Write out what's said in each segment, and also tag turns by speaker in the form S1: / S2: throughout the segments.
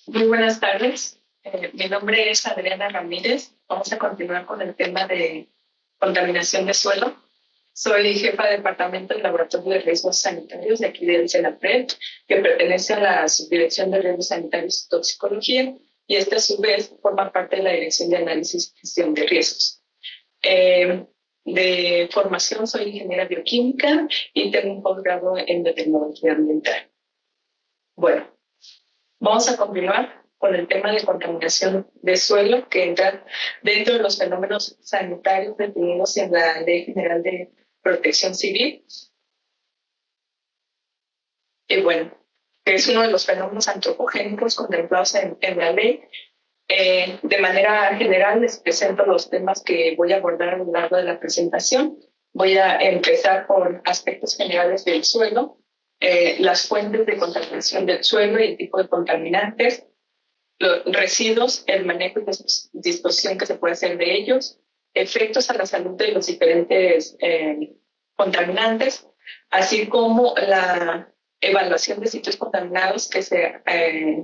S1: Muy buenas tardes. Mi nombre es Adriana Ramírez. Vamos a continuar con el tema de contaminación de suelo. Soy jefa de departamento del Laboratorio de Riesgos Sanitarios de aquí del CENAPRED, que pertenece a la Subdirección de Riesgos Sanitarios y Toxicología, y esta a su vez forma parte de la Dirección de Análisis y Gestión de Riesgos. De formación soy ingeniera bioquímica y tengo un posgrado en biotecnología ambiental. Bueno, vamos a continuar con el tema de contaminación de suelo, que entra dentro de los fenómenos sanitarios definidos en la Ley General de Protección Civil. Y bueno, es uno de los fenómenos antropogénicos contemplados en la ley. De manera general les presento los temas que voy a abordar a lo largo de la presentación. Voy a empezar por aspectos generales del suelo, las fuentes de contaminación del suelo y el tipo de contaminantes, los residuos, el manejo y disposición que se puede hacer de ellos, efectos a la salud de los diferentes contaminantes, así como la evaluación de sitios contaminados que se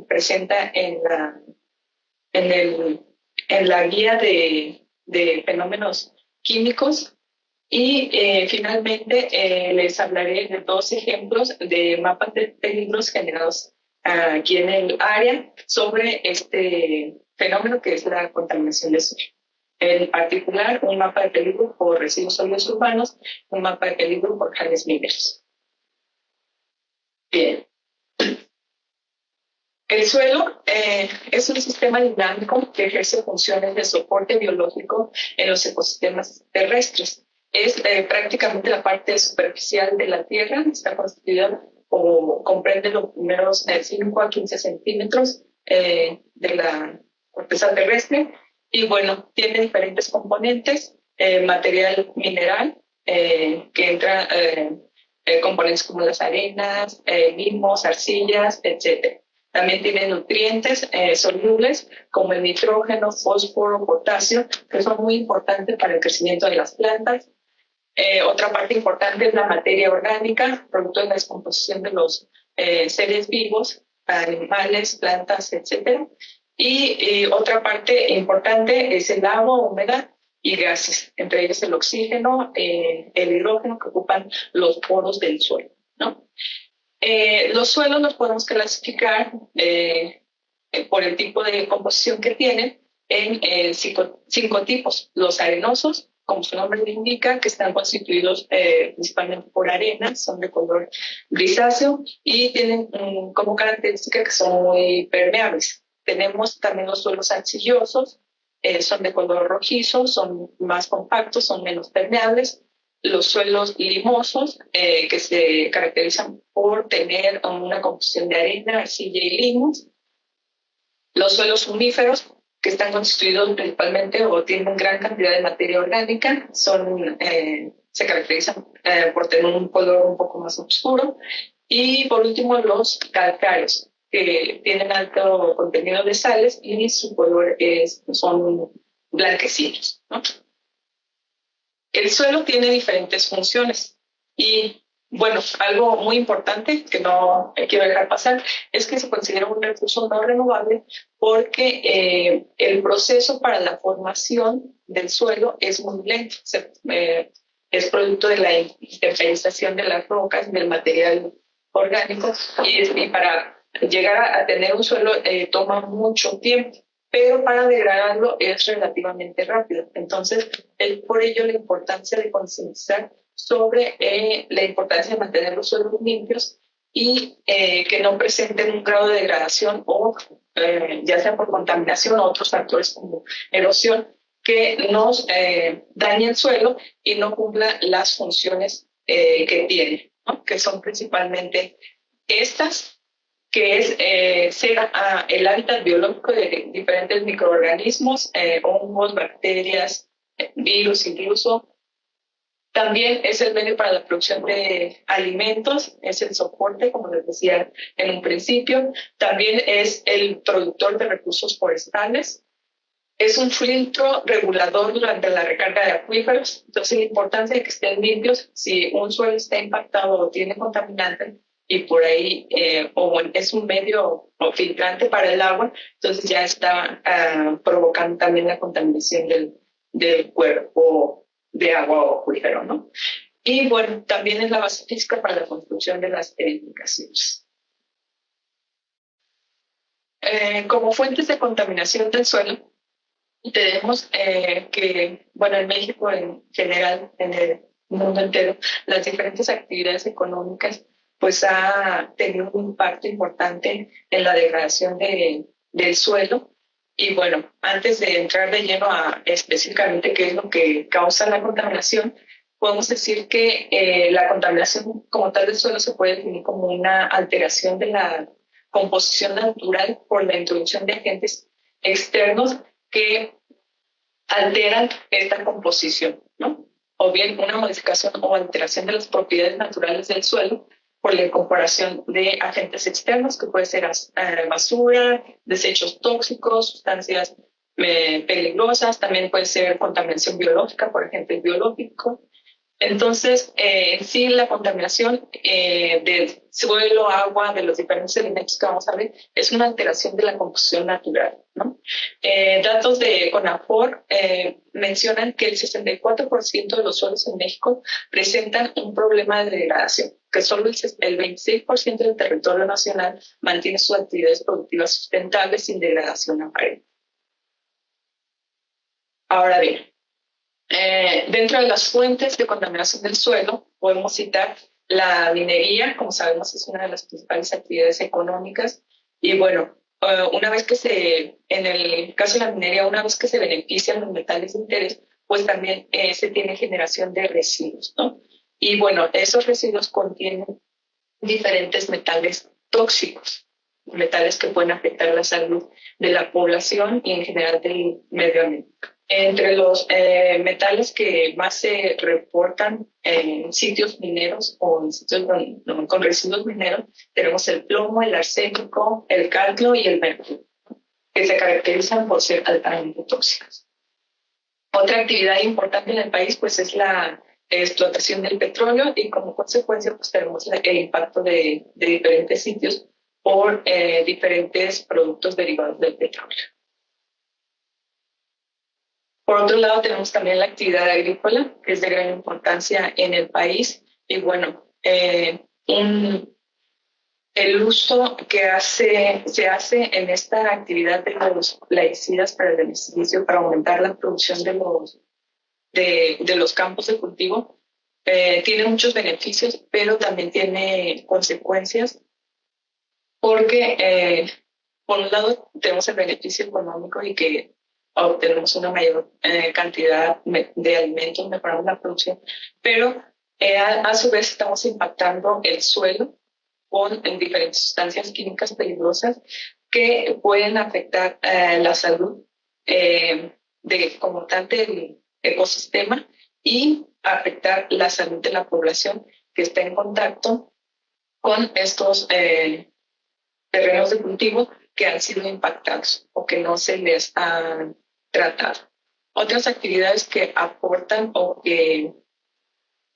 S1: presenta en la guía de fenómenos químicos. Y finalmente les hablaré de dos ejemplos de mapas de peligros generados aquí en el área sobre este fenómeno que es la contaminación de suelo. En particular, un mapa de peligro por residuos sólidos urbanos, un mapa de peligro por jales mineros. Bien. El suelo es un sistema dinámico que ejerce funciones de soporte biológico en los ecosistemas terrestres. Es prácticamente la parte superficial de la Tierra, está constituida o comprende los primeros 5 a 15 centímetros de la corteza terrestre, y bueno, tiene diferentes componentes, material mineral, que entra componentes como las arenas, limos, arcillas, etc. También tiene nutrientes solubles como el nitrógeno, fósforo, potasio, que son muy importantes para el crecimiento de las plantas. Otra parte importante es la materia orgánica, producto de la descomposición de los seres vivos, animales, plantas, etc. Y otra parte importante es el agua, humedad y gases, entre ellos el oxígeno, el hidrógeno, que ocupan los poros del suelo, ¿no? Los suelos los podemos clasificar por el tipo de composición que tienen en cinco tipos. Los arenosos, como su nombre lo indica, que están constituidos principalmente por arena, son de color grisáceo y tienen como característica que son muy permeables. Tenemos también los suelos arcillosos, son de color rojizo, son más compactos, son menos permeables. Los suelos limosos, que se caracterizan por tener una composición de arena, arcilla y limos. Los suelos humíferos, que están constituidos principalmente o tienen gran cantidad de materia orgánica, se caracterizan por tener un color un poco más oscuro. Y por último, los calcáreos, que tienen alto contenido de sales y su color son blanquecinos, ¿no? El suelo tiene diferentes funciones y, bueno, algo muy importante que no quiero dejar pasar es que se considera un recurso no renovable porque el proceso para la formación del suelo es muy lento. Es producto de la intemperización de las rocas, del material orgánico, y para llegar a tener un suelo toma mucho tiempo, pero para degradarlo es relativamente rápido. Entonces, es por ello la importancia de concientizar sobre la importancia de mantener los suelos limpios y que no presenten un grado de degradación o ya sea por contaminación o otros factores como erosión que nos dañe el suelo y no cumpla las funciones que tiene, ¿no? Que son principalmente estas, que es ser el hábitat biológico de diferentes microorganismos, hongos, bacterias, virus incluso. También es el medio para la producción de alimentos, es el soporte, como les decía en un principio. También es el productor de recursos forestales. Es un filtro regulador durante la recarga de acuíferos, entonces la importancia de que estén limpios. Si un suelo está impactado o tiene contaminantes y por ahí o es un medio o filtrante para el agua, entonces ya está provocando también la contaminación del cuerpo de agua o acuífero, ¿no? Y bueno, también es la base física para la construcción de las edificaciones. Como fuentes de contaminación del suelo, tenemos que, bueno, en México en general, en el mundo entero, las diferentes actividades económicas, pues ha tenido un impacto importante en la degradación del suelo. Y bueno, antes de entrar de lleno a específicamente qué es lo que causa la contaminación, podemos decir que la contaminación como tal del suelo se puede definir como una alteración de la composición natural por la introducción de agentes externos que alteran esta composición, ¿no? O bien una modificación o alteración de las propiedades naturales del suelo por la incorporación de agentes externos, que puede ser basura, desechos tóxicos, sustancias peligrosas, también puede ser contaminación biológica, por ejemplo, el biológico. Entonces, en sí, la contaminación del suelo, agua, de los diferentes elementos que vamos a ver, es una alteración de la composición natural, ¿no? Datos de CONAFOR mencionan que el 64% de los suelos en México presentan un problema de degradación, que solo el 26% del territorio nacional mantiene sus actividades productivas sustentables sin degradación aparente. Ahora bien, dentro de las fuentes de contaminación del suelo, podemos citar la minería, como sabemos es una de las principales actividades económicas, y bueno, en el caso de la minería, una vez que se benefician los metales de interés, pues también se tiene generación de residuos, ¿no? Y bueno, esos residuos contienen diferentes metales tóxicos, metales que pueden afectar la salud de la población y en general del medio ambiente. Entre los metales que más se reportan en sitios mineros o en sitios con residuos mineros, tenemos el plomo, el arsénico, el cadmio y el mercurio, que se caracterizan por ser altamente tóxicos. Otra actividad importante en el país pues, es la explotación del petróleo y como consecuencia pues, tenemos el impacto de diferentes sitios por diferentes productos derivados del petróleo. Por otro lado, tenemos también la actividad agrícola, que es de gran importancia en el país. Y bueno, el uso que se hace en esta actividad de los plaguicidas para el beneficio, para aumentar la producción de los campos de cultivo, tiene muchos beneficios, pero también tiene consecuencias, porque por un lado tenemos el beneficio económico y que obtenemos una mayor cantidad de alimentos, mejoramos la producción, pero a su vez estamos impactando el suelo con diferentes sustancias químicas peligrosas que pueden afectar la salud como tal del ecosistema y afectar la salud de la población que está en contacto con estos terrenos de cultivo que han sido impactados o que no se les han tratado. Otras actividades que aportan o que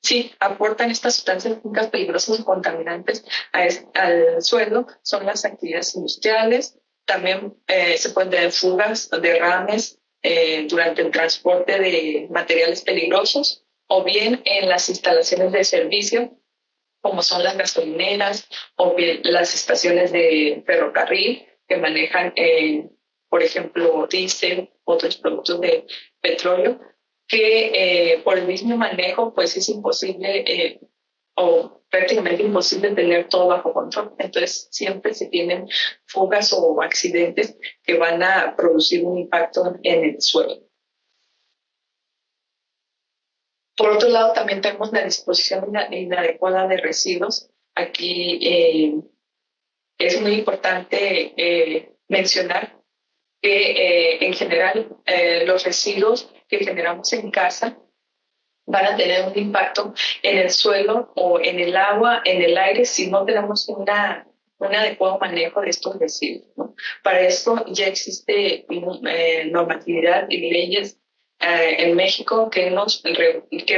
S1: sí aportan estas sustancias químicas peligrosas o contaminantes al suelo son las actividades industriales. También se pueden tener fugas, derrames durante el transporte de materiales peligrosos o bien en las instalaciones de servicio como son las gasolineras o bien las estaciones de ferrocarril que manejan, por ejemplo, diésel, otros productos de petróleo, que por el mismo manejo pues es imposible o prácticamente imposible tener todo bajo control. Entonces siempre se tienen fugas o accidentes que van a producir un impacto en el suelo. Por otro lado, también tenemos la disposición inadecuada de residuos. Aquí es muy importante mencionar que en general los residuos que generamos en casa van a tener un impacto en el suelo o en el agua, en el aire, si no tenemos un adecuado manejo de estos residuos, ¿no? Para esto ya existe normatividad y leyes en México que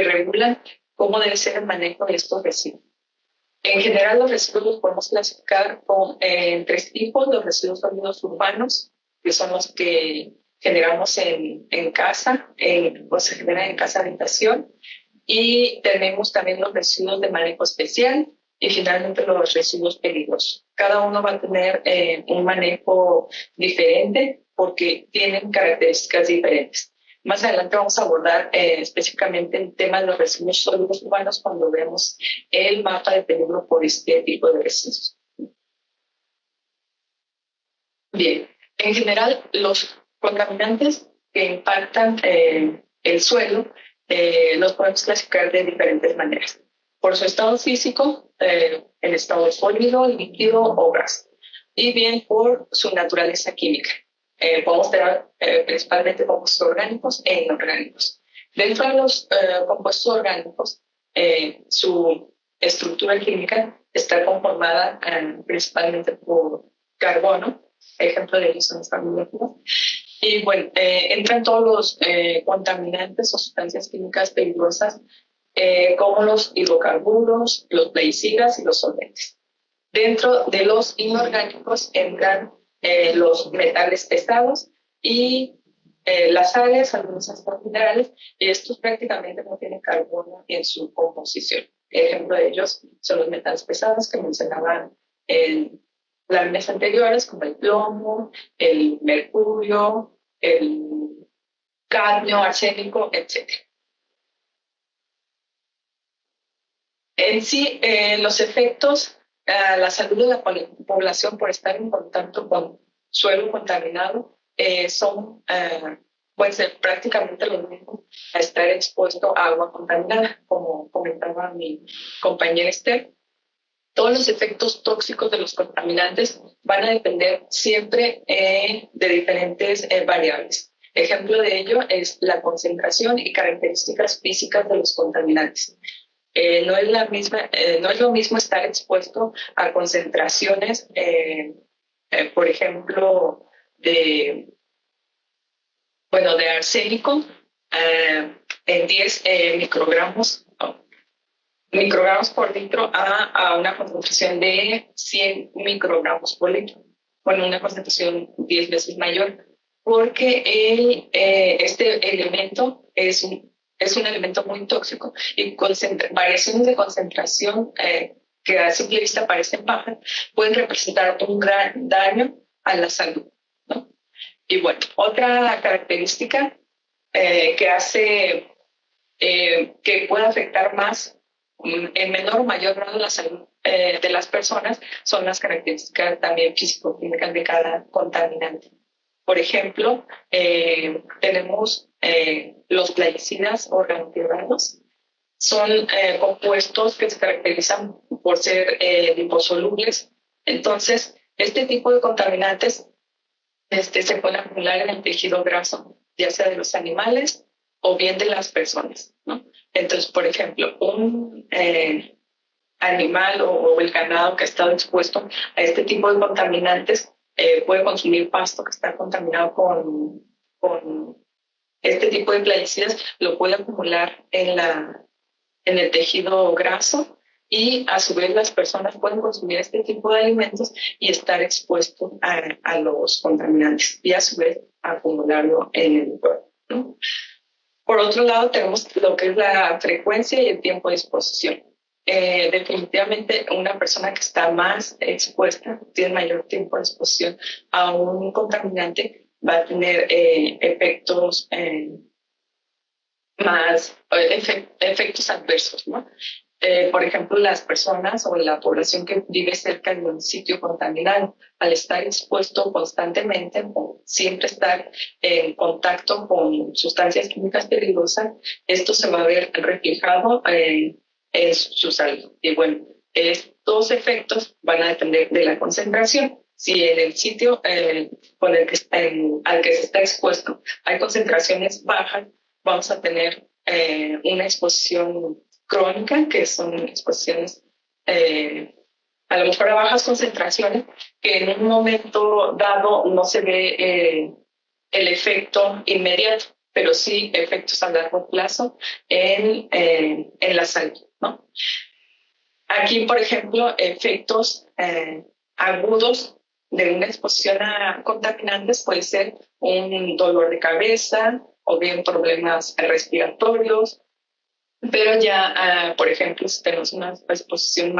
S1: regulan cómo debe ser el manejo de estos residuos. En general, los residuos los podemos clasificar en tres tipos: los residuos sólidos urbanos, que son los que generamos en casa, o se generan en casa habitación, y tenemos también los residuos de manejo especial y finalmente los residuos peligrosos. Cada uno va a tener un manejo diferente porque tienen características diferentes. Más adelante vamos a abordar específicamente el tema de los residuos sólidos urbanos cuando vemos el mapa de peligro por este tipo de residuos. Bien, en general los contaminantes que impactan el suelo los podemos clasificar de diferentes maneras. Por su estado físico, el estado sólido, líquido o gas. Y bien por su naturaleza química. Podemos tener principalmente compuestos orgánicos e inorgánicos. Dentro de los compuestos orgánicos, su estructura química está conformada principalmente por carbono. Ejemplo de ello son las moléculas. Y bueno, entran todos los contaminantes o sustancias químicas peligrosas, como los hidrocarburos, los plaguicidas y los solventes. Dentro de los inorgánicos entran los metales pesados y las sales, algunos ácidos minerales, y estos prácticamente no tienen carbono en su composición. Ejemplo de ellos son los metales pesados que mencionaban en láminas anteriores, como el plomo, el mercurio, el cadmio, arsénico, etc. En sí, los efectos a la salud de la población por estar en contacto con suelo contaminado pueden ser prácticamente lo mismo a estar expuesto a agua contaminada, como comentaba mi compañera Esther. Todos los efectos tóxicos de los contaminantes van a depender siempre de diferentes variables. Ejemplo de ello es la concentración y características físicas de los contaminantes. No es lo mismo estar expuesto a concentraciones, por ejemplo, de arsénico en 10 microgramos por litro a una concentración de 100 microgramos por litro. Bueno, una concentración 10 veces mayor, porque este elemento es un elemento muy tóxico y variaciones de concentración que a simple vista parecen bajas pueden representar un gran daño a la salud, ¿no? Y bueno, otra característica que hace que pueda afectar más en menor o mayor grado la salud de las personas son las características también físico-químicas de cada contaminante. Por ejemplo, tenemos los plaguicidas organoclorados. Son compuestos que se caracterizan por ser liposolubles. Entonces, este tipo de contaminantes se pueden acumular en el tejido graso, ya sea de los animales o bien de las personas, ¿no? Entonces, por ejemplo, un animal o el ganado que ha estado expuesto a este tipo de contaminantes puede consumir pasto que está contaminado con este tipo de plaguicidas, lo puede acumular en el tejido graso, y a su vez las personas pueden consumir este tipo de alimentos y estar expuestos a los contaminantes y a su vez acumularlo en el cuerpo, ¿no? Por otro lado, tenemos lo que es la frecuencia y el tiempo de exposición. Definitivamente una persona que está más expuesta, tiene mayor tiempo de exposición a un contaminante, va a tener efectos efectos adversos, ¿no? Por ejemplo, las personas o la población que vive cerca de un sitio contaminado, al estar expuesto constantemente o siempre estar en contacto con sustancias químicas peligrosas, esto se va a ver reflejado en su salud. Y bueno, estos efectos van a depender de la concentración. Si en el sitio al que se está expuesto hay concentraciones bajas, vamos a tener una exposición crónica, que son exposiciones a lo mejor a bajas concentraciones, que en un momento dado no se ve el efecto inmediato, pero sí efectos a largo plazo en la salud, ¿no? Aquí, por ejemplo, efectos agudos de una exposición a contaminantes puede ser un dolor de cabeza o bien problemas respiratorios, pero ya, por ejemplo, si tenemos una exposición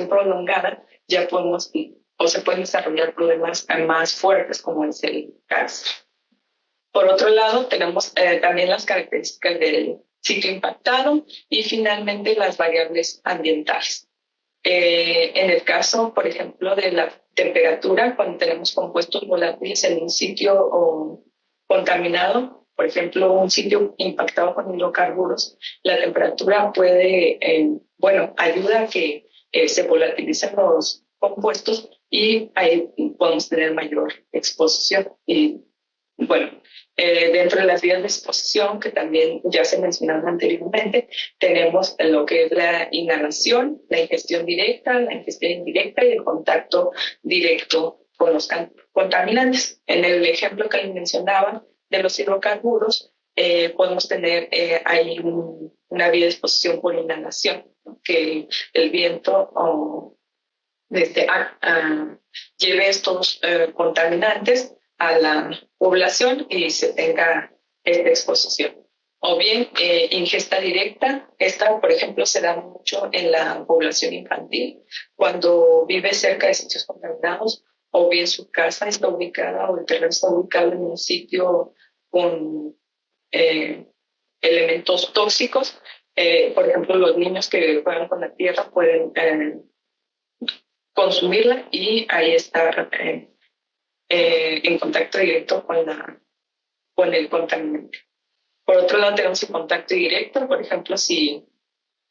S1: prolongada, ya podemos o se pueden desarrollar problemas más fuertes como es el cáncer. Por otro lado, tenemos también las características del sitio impactado y finalmente las variables ambientales. En el caso, por ejemplo, de la temperatura, cuando tenemos compuestos volátiles en un sitio contaminado, por ejemplo, un sitio impactado con hidrocarburos, la temperatura puede, ayuda a que se volatilicen los compuestos y ahí podemos tener mayor exposición. Y bueno, dentro de las vías de exposición, que también ya se mencionaron anteriormente, tenemos lo que es la inhalación, la ingestión directa, la ingestión indirecta y el contacto directo con los contaminantes. En el ejemplo que les mencionaba de los hidrocarburos, podemos tener ahí una vía de exposición por inhalación, ¿no? Que el viento lleve estos contaminantes a la población y se tenga esta exposición. O bien ingesta directa, esta por ejemplo se da mucho en la población infantil, cuando vive cerca de sitios contaminados, o bien su casa está ubicada o el terreno está ubicado en un sitio con elementos tóxicos. Por ejemplo, los niños que juegan con la tierra pueden consumirla y ahí estar en contacto directo con el contaminante. Por otro lado, tenemos el contacto directo, por ejemplo, si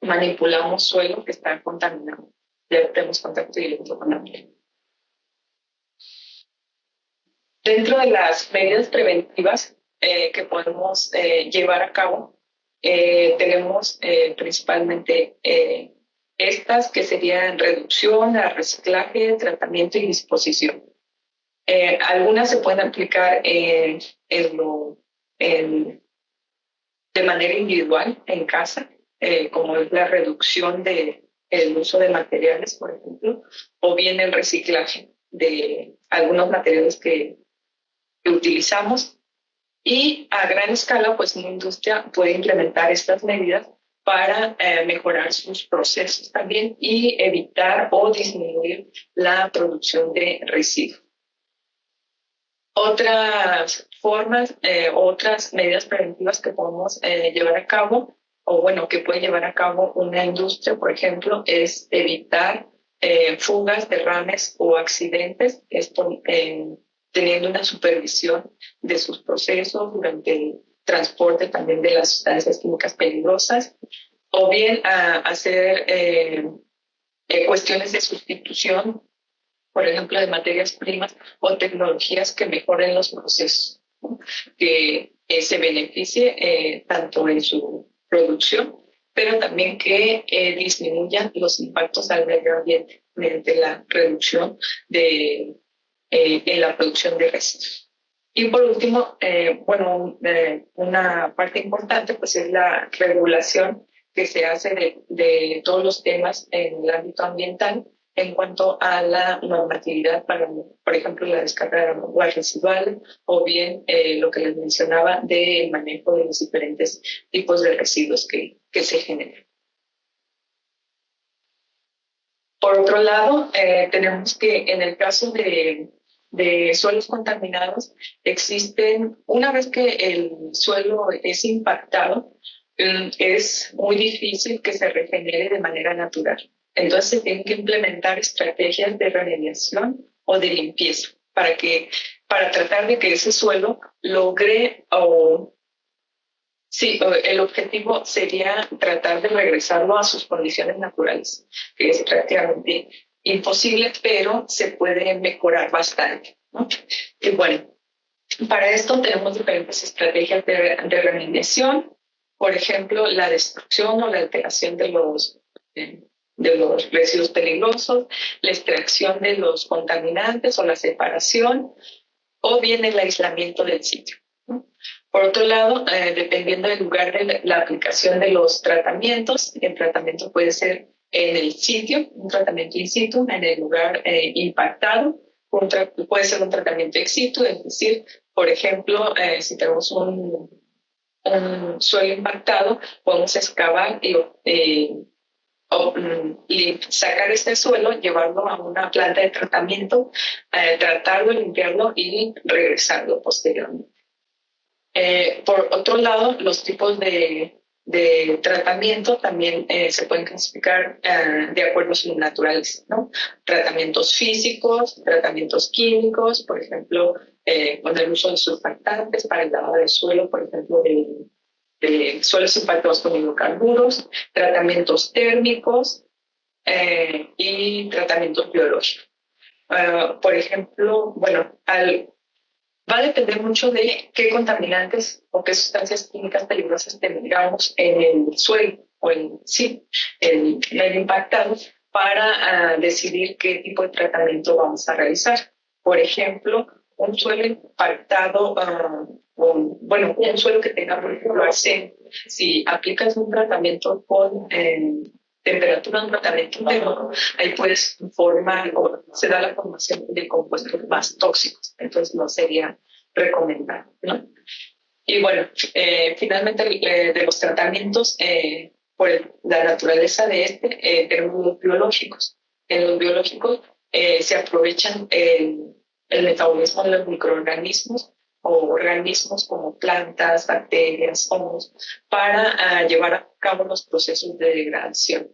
S1: manipulamos suelo que está contaminado, ya tenemos contacto directo con la piel. Dentro de las medidas preventivas que podemos llevar a cabo, tenemos principalmente estas que serían reducción, reciclaje, tratamiento y disposición. Algunas se pueden aplicar de manera individual en casa, como es la reducción del uso de materiales, por ejemplo, o bien el reciclaje de algunos materiales que utilizamos. Y a gran escala, pues una industria puede implementar estas medidas para mejorar sus procesos también y evitar o disminuir la producción de residuos. Otras formas, otras medidas preventivas que podemos llevar a cabo, o bueno, que puede llevar a cabo una industria, por ejemplo, es evitar fugas, derrames o accidentes, esto teniendo una supervisión de sus procesos durante el transporte también de las sustancias químicas peligrosas, o bien hacer cuestiones de sustitución, por ejemplo, de materias primas o tecnologías que mejoren los procesos, ¿no? Que se beneficie tanto en su producción, pero también que disminuyan los impactos al medio ambiente mediante la reducción en la producción de residuos. Y por último, una parte importante pues es la regulación que se hace de todos los temas en el ámbito ambiental en cuanto a la normatividad para, por ejemplo, la descarga de agua residual o bien lo que les mencionaba del manejo de los diferentes tipos de residuos que se generan. Por otro lado, tenemos que en el caso de suelos contaminados, una vez que el suelo es impactado, es muy difícil que se regenere de manera natural. Entonces se tienen que implementar estrategias de remediación o de limpieza para tratar de que ese suelo logre el objetivo sería tratar de regresarlo a sus condiciones naturales, que es prácticamente imposible, pero se puede mejorar bastante, ¿no? Y bueno, para esto tenemos diferentes estrategias de remediación, por ejemplo, la destrucción o la alteración de de los residuos peligrosos, la extracción de los contaminantes o la separación, o bien el aislamiento del sitio, ¿no? Por otro lado, dependiendo del lugar de la aplicación de los tratamientos, el tratamiento puede ser en el sitio, un tratamiento in situ, en el lugar impactado, puede ser un tratamiento ex situ, es decir, por ejemplo, si tenemos un suelo impactado, podemos excavar y sacar este suelo, llevarlo a una planta de tratamiento, tratarlo, limpiarlo y regresarlo posteriormente. Por otro lado, los tipos de tratamiento también se pueden clasificar de acuerdo a su naturaleza, ¿no? Tratamientos físicos, tratamientos químicos, por ejemplo, con el uso de surfactantes para el lavado del suelo, por ejemplo, de suelos impactados con hidrocarburos, tratamientos térmicos y tratamientos biológicos. Por ejemplo, bueno, va a depender mucho de qué contaminantes o qué sustancias químicas peligrosas tengamos en el suelo o en sí, en el impactado, para decidir qué tipo de tratamiento vamos a realizar. Por ejemplo, un suelo impactado, bueno, un suelo que tenga, por ejemplo, arsénico, si aplicas un tratamiento con temperatura, un tratamiento térmico, ahí puedes formar o se da la formación de compuestos más tóxicos, entonces no sería recomendable, ¿no? Y bueno, finalmente de los tratamientos, por la naturaleza de tenemos los biológicos. En los biológicos se aprovechan el metabolismo de los microorganismos o organismos como plantas, bacterias, hongos, para llevar a cabo los procesos de degradación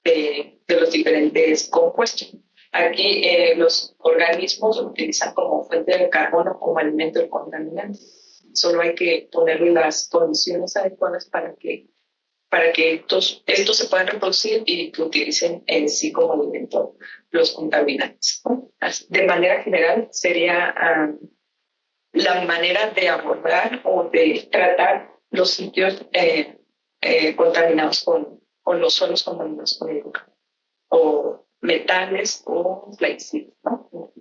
S1: de los diferentes compuestos. Aquí los organismos se utilizan como fuente de carbono, como alimento del contaminante. Solo hay que ponerle las condiciones adecuadas para que estos se puedan reproducir y que utilicen en sí como alimento los contaminantes, ¿no? De manera general sería la manera de abordar o de tratar los sitios contaminados con los suelos contaminados con hidrocarburo o metales o plaguicidas, ¿no?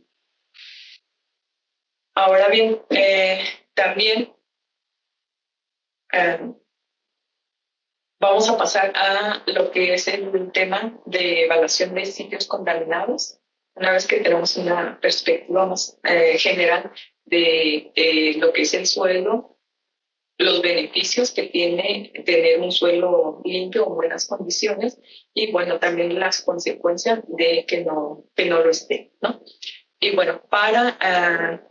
S1: Ahora bien, también vamos a pasar a lo que es el tema de evaluación de sitios contaminados. Una vez que tenemos una perspectiva más general de lo que es el suelo, los beneficios que tiene tener un suelo limpio o en buenas condiciones y, bueno, también las consecuencias de que no lo esté, ¿no? Y bueno, para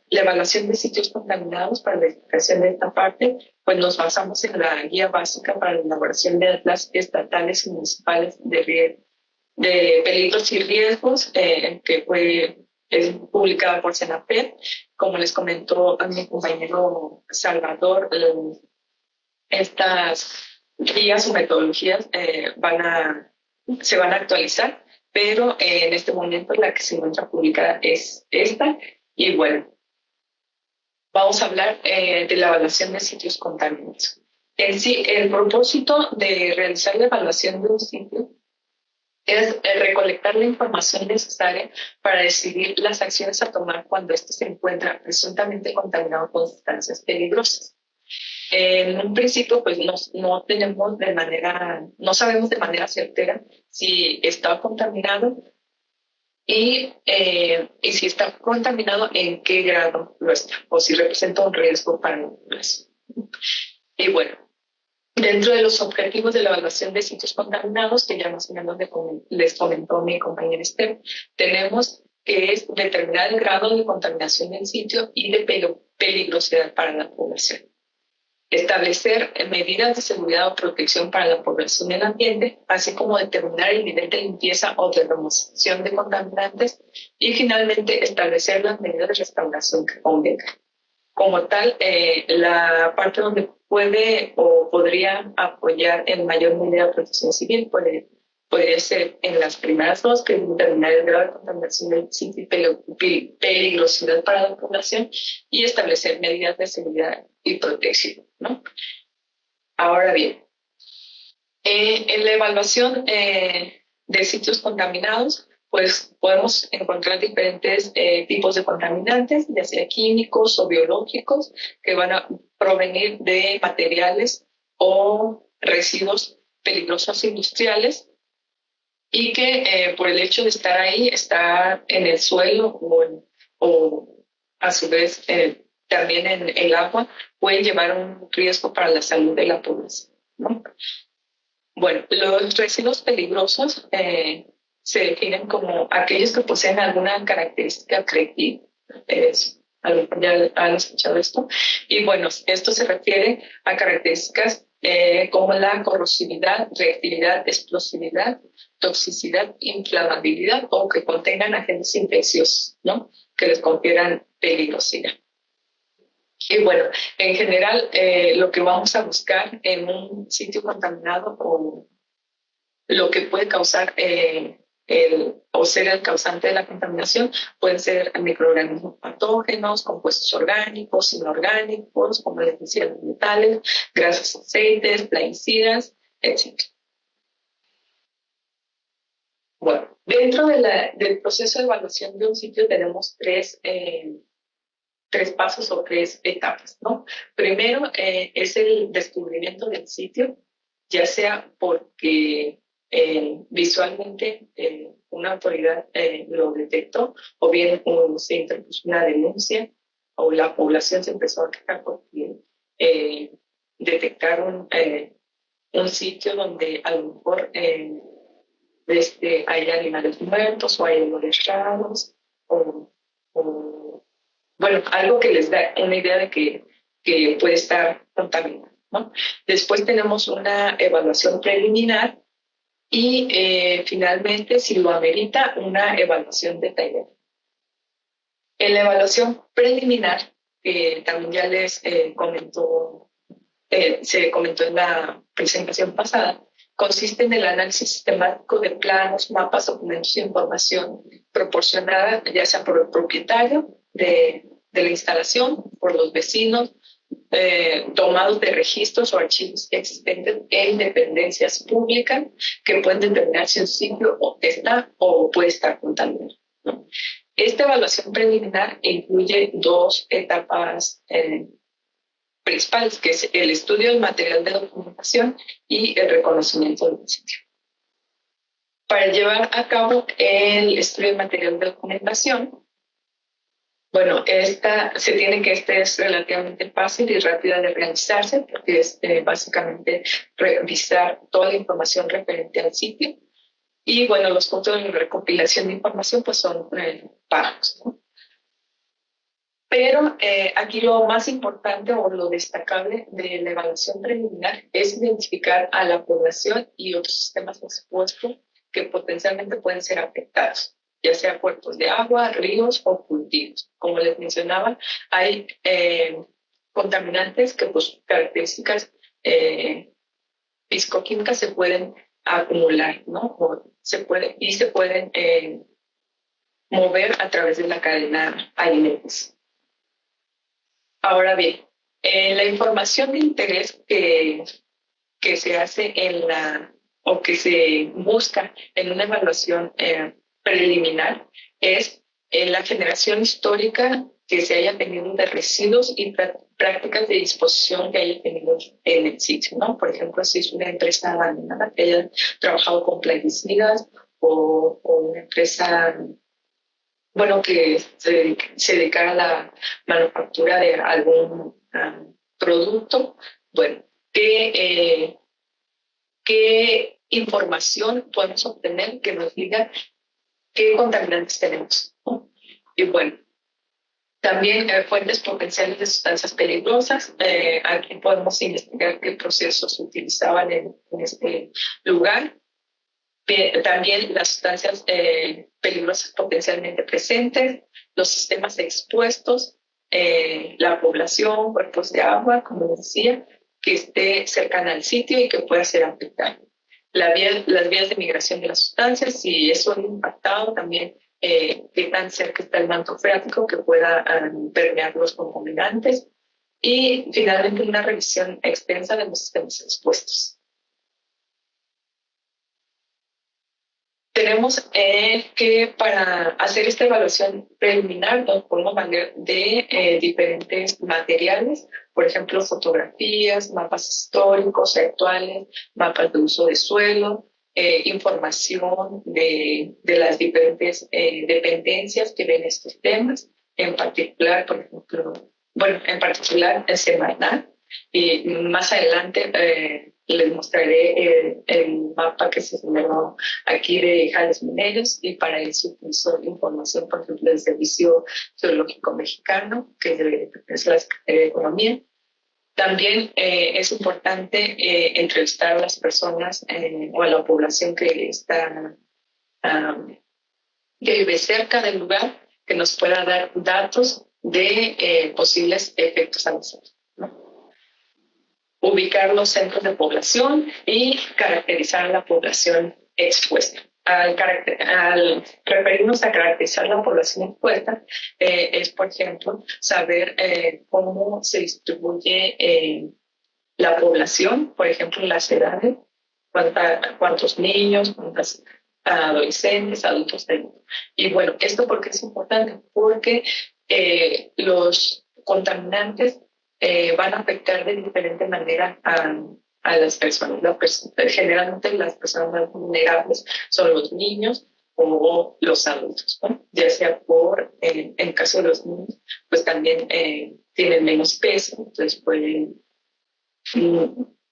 S1: la evaluación de sitios contaminados, para la explicación de esta parte, pues nos basamos en la guía básica para la elaboración de atlas estatales y municipales de peligros y riesgos, que es publicada por Senapred. Como les comentó a mi compañero Salvador, estas guías o metodologías se van a actualizar, pero en este momento la que se encuentra publicada es esta. Y bueno, vamos a hablar de la evaluación de sitios contaminados. En sí, el propósito de realizar la evaluación de un sitio es recolectar la información necesaria para decidir las acciones a tomar cuando éste se encuentra presuntamente contaminado con sustancias peligrosas. En un principio, pues no sabemos de manera certera si está contaminado y si está contaminado, en qué grado lo está, o si representa un riesgo para la población. Y bueno, dentro de los objetivos de la evaluación de sitios contaminados, que ya más o menos les comentó mi compañera Esther, tenemos que es determinar el grado de contaminación del sitio y de peligrosidad para la población. Establecer medidas de seguridad o protección para la población y el ambiente, así como determinar el nivel de limpieza o de remoción de contaminantes y finalmente establecer las medidas de restauración que convengan. Como tal, la parte donde puede o podría apoyar en mayor medida la protección civil podría ser en las primeras dos, que es determinar el grado de contaminación del sitio y peligrosidad para la población y establecer medidas de seguridad y protección, ¿no? Ahora bien, en la evaluación de de sitios contaminados, pues podemos encontrar diferentes tipos de contaminantes, ya sea químicos o biológicos, que van a provenir de materiales o residuos peligrosos industriales y que por el hecho de estar ahí, estar en el suelo o a su vez también en el agua, pueden llevar un riesgo para la salud de la población, ¿no? Bueno, los residuos peligrosos se definen como aquellos que poseen alguna característica predictiva. Ya han escuchado esto. Y bueno, esto se refiere a características como la corrosividad, reactividad, explosividad, toxicidad, inflamabilidad o que contengan agentes infecciosos, ¿no? Que les confieran peligrosidad. Y bueno, en general, lo que vamos a buscar en un sitio contaminado o lo que puede causar o ser el causante de la contaminación pueden ser microorganismos patógenos, compuestos orgánicos, inorgánicos, como les decía, los metales, grasas, aceites, plaguicidas, etc. Bueno, dentro del proceso de evaluación de un sitio tenemos tres pasos o tres etapas, ¿no? Primero es el descubrimiento del sitio, ya sea porque visualmente una autoridad lo detectó, o bien se interpuso una denuncia, o la población se empezó a quejar porque detectaron un sitio donde a lo mejor hay animales muertos o hay olores raros, o bueno, algo que les da una idea de que puede estar contaminado, ¿no? Después tenemos una evaluación preliminar y finalmente, si lo amerita, una evaluación detallada. En la evaluación preliminar, también ya les se comentó en la presentación pasada, consiste en el análisis sistemático de planos, mapas, documentos e información proporcionada ya sea por el propietario de la instalación, por los vecinos, tomados de registros o archivos existentes en dependencias públicas que pueden determinar si un sitio está o puede estar contaminado, ¿no? Esta evaluación preliminar incluye dos etapas principales, que es el estudio del material de documentación y el reconocimiento del sitio. Para llevar a cabo el estudio del material de documentación, bueno, esta es relativamente fácil y rápida de realizarse porque es básicamente revisar toda la información referente al sitio. Y bueno, los puntos de recopilación de información pues son pagos, ¿no? Pero aquí lo más importante o lo destacable de la evaluación preliminar es identificar a la población y otros sistemas expuestos que potencialmente pueden ser afectados, ya sea cuerpos de agua, ríos o cultivos. Como les mencionaba, hay contaminantes que por sus características fisicoquímicas se pueden acumular, ¿no? Se pueden mover a través de la cadena alimenticia. Ahora bien, la información de interés que se hace o que se busca en una evaluación preliminar es la generación histórica que se haya tenido de residuos y prácticas de disposición que haya tenido en el sitio, ¿no? Por ejemplo, si es una empresa abandonada que haya trabajado con plaguicidas o una empresa, bueno, que se dedicara a la manufactura de algún producto, bueno, ¿qué información podemos obtener que nos diga qué contaminantes tenemos, ¿no? Y bueno, también fuentes potenciales de sustancias peligrosas. Aquí podemos investigar qué procesos se utilizaban en este lugar. También las sustancias peligrosas potencialmente presentes, los sistemas expuestos, la población, cuerpos de agua, como decía, que esté cercana al sitio y que pueda ser afectada. Las vías de migración de las sustancias, si eso ha impactado también, qué tan cerca está el manto freático que pueda permear los contaminantes. Y finalmente una revisión extensa de los sistemas expuestos. tenemos que para hacer esta evaluación preliminar nos podemos valer de diferentes materiales, por ejemplo, fotografías, mapas históricos actuales, mapas de uso de suelo, información de las diferentes dependencias que ven estos temas, en particular, por ejemplo, bueno, en particular el Semarnat, y más adelante les mostraré el mapa que se generó aquí de Jales Mineros, y para eso uso información, por ejemplo, del Servicio Geológico Mexicano, que es la Secretaría de Economía. También es importante entrevistar a las personas o a la población que está que vive cerca del lugar, que nos pueda dar datos de posibles efectos a la salud, ¿no? Ubicar los centros de población y caracterizar a la población expuesta. Al referirnos a caracterizar la población expuesta, es, por ejemplo, saber cómo se distribuye la población, por ejemplo, las edades, cuántos niños, cuántos adolescentes, adultos tenemos. Y bueno, ¿esto por qué es importante? Porque los contaminantes van a afectar de diferente manera a las personas. Generalmente las personas más vulnerables son los niños o los adultos, ¿no? Ya sea en caso de los niños, pues también tienen menos peso, entonces pueden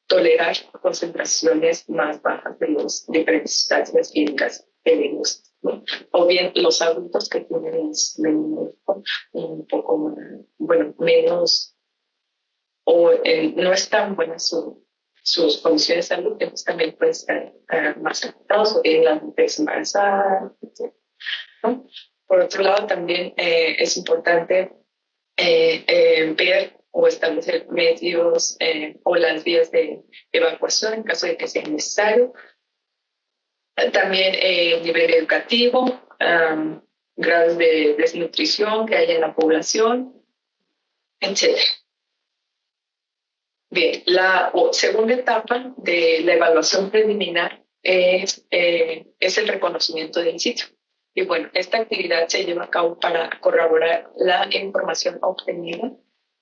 S1: tolerar concentraciones más bajas de las diferentes sustancias químicas peligrosas, ¿no? O bien los adultos que tienen un poco más, bueno, menos, o no es tan buena sus condiciones de salud, entonces también pueden estar más afectados, o bien las mujeres embarazadas, etc., ¿no? Por otro lado, también es importante ver o establecer medios o las vías de evacuación en caso de que sea necesario. También nivel educativo, grados de desnutrición que haya en la población, etc. Bien, la segunda etapa de la evaluación preliminar es el reconocimiento del sitio. Y bueno, esta actividad se lleva a cabo para corroborar la información obtenida,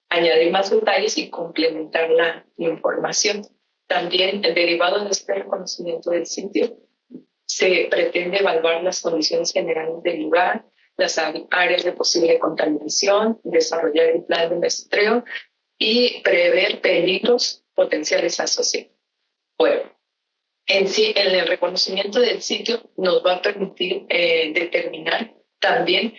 S1: añadir más detalles y complementar la información. También, derivado de este reconocimiento del sitio, se pretende evaluar las condiciones generales del lugar, las áreas de posible contaminación, desarrollar el plan de muestreo y prever peligros potenciales asociados. Bueno, en sí, en el reconocimiento del sitio nos va a permitir determinar también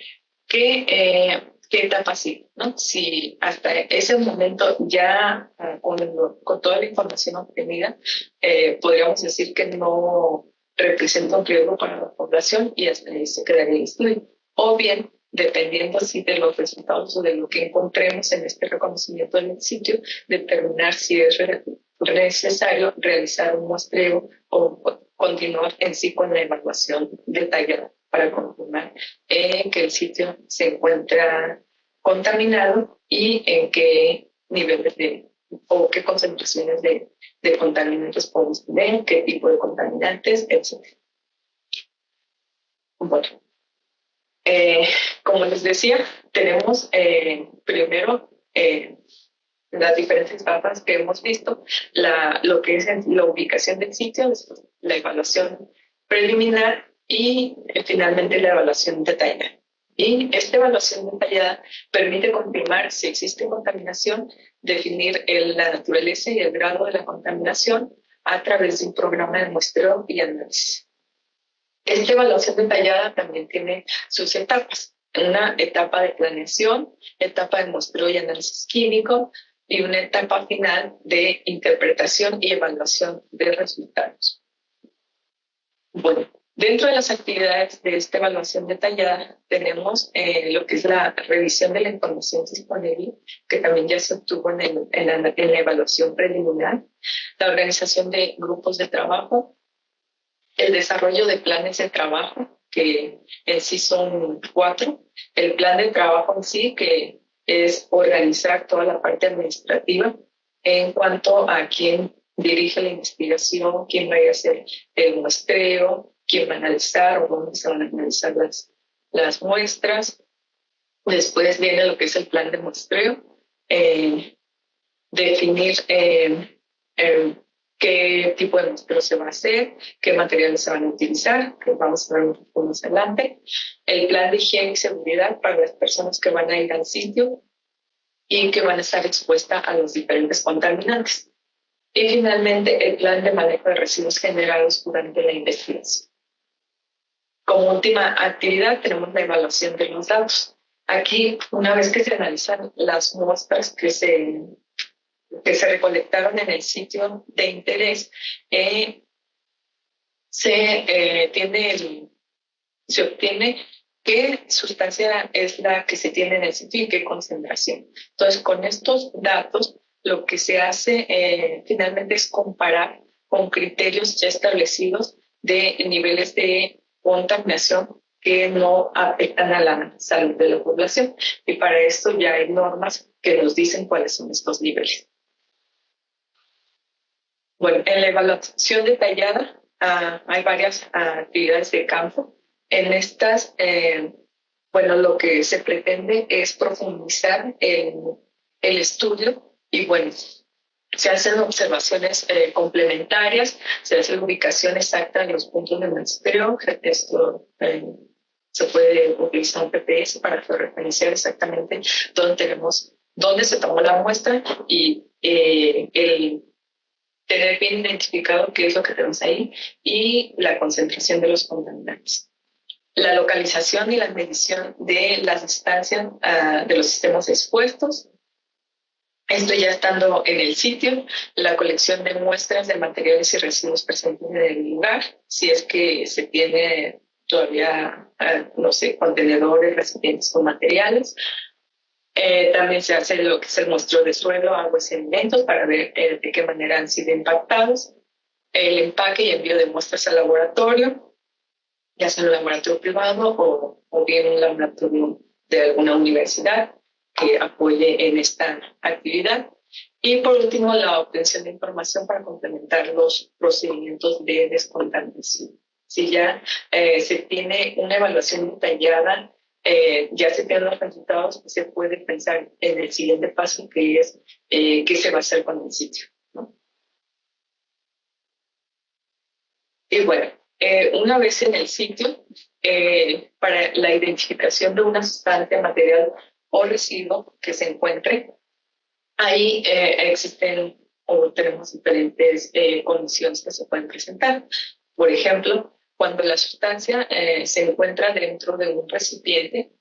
S1: qué etapa sigue, ¿no? Si hasta ese momento ya con toda la información obtenida, podríamos decir que no representa un riesgo para la población y hasta ahí se quedaría excluido. O bien, dependiendo así de los resultados o de lo que encontremos en este reconocimiento del sitio, determinar si es necesario realizar un muestreo o continuar en sí con la evaluación detallada para confirmar que el sitio se encuentra contaminado y en qué niveles o qué concentraciones de contaminantes podemos tener, qué tipo de contaminantes, etc. Bueno, como les decía, tenemos primero las diferentes etapas que hemos visto, lo que es la ubicación del sitio, después la evaluación preliminar y finalmente la evaluación detallada. Y esta evaluación detallada permite confirmar si existe contaminación, definir la naturaleza y el grado de la contaminación a través de un programa de muestreo y análisis. Esta evaluación detallada también tiene sus etapas. Una etapa de planeación, etapa de muestreo y análisis químico, y una etapa final de interpretación y evaluación de resultados. Bueno, dentro de las actividades de esta evaluación detallada tenemos lo que es la revisión de la información disponible, que también ya se obtuvo en la evaluación preliminar, la organización de grupos de trabajo, el desarrollo de planes de trabajo, que en sí son 4, el plan de trabajo en sí, que es organizar toda la parte administrativa en cuanto a quién dirige la investigación, quién va a hacer el muestreo, quién va a analizar o dónde se van a analizar las muestras. Después viene lo que es el plan de muestreo, definir qué tipo de muestreo se va a hacer, qué materiales se van a utilizar, que vamos a ver un poco más adelante, el plan de higiene y seguridad para las personas que van a ir al sitio y que van a estar expuestas a los diferentes contaminantes. Y finalmente, el plan de manejo de residuos generados durante la investigación. Como última actividad, tenemos la evaluación de los datos. Aquí, una vez que se analizan las muestras que se recolectaron en el sitio de interés, se obtiene qué sustancia es la que se tiene en el sitio y qué concentración. Entonces, con estos datos, lo que se hace finalmente es comparar con criterios ya establecidos de niveles de contaminación que no afectan a la salud de la población. Y para esto ya hay normas que nos dicen cuáles son estos niveles. Bueno, en la evaluación detallada hay varias actividades de campo. En estas, bueno, lo que se pretende es profundizar el estudio y, bueno, se hacen observaciones complementarias, se hace la ubicación exacta de los puntos de muestreo. Esto se puede utilizar un PPS para referenciar exactamente dónde se tomó la muestra y tener bien identificado qué es lo que tenemos ahí y la concentración de los contaminantes. La localización y la medición de las distancias de los sistemas expuestos. Esto ya estando en el sitio, la colección de muestras de materiales y residuos presentes en el lugar, si es que se tiene todavía, no sé, contenedores, recipientes con materiales. También se hace lo que es el muestreo de suelo, agua y sedimentos para ver de qué manera han sido impactados. El empaque y envío de muestras al laboratorio, ya sea un laboratorio privado o bien un laboratorio de alguna universidad que apoye en esta actividad. Y por último, la obtención de información para complementar los procedimientos de descontaminación. Si ya se tiene una evaluación detallada, ya se tienen los resultados, se puede pensar en el siguiente paso, que es qué se va a hacer con el sitio, ¿no? Y bueno, una vez en el sitio, para la identificación de una sustancia, material o residuo que se encuentre, ahí existen o tenemos diferentes condiciones que se pueden presentar. Por ejemplo, cuando la sustancia se encuentra dentro de un recipiente,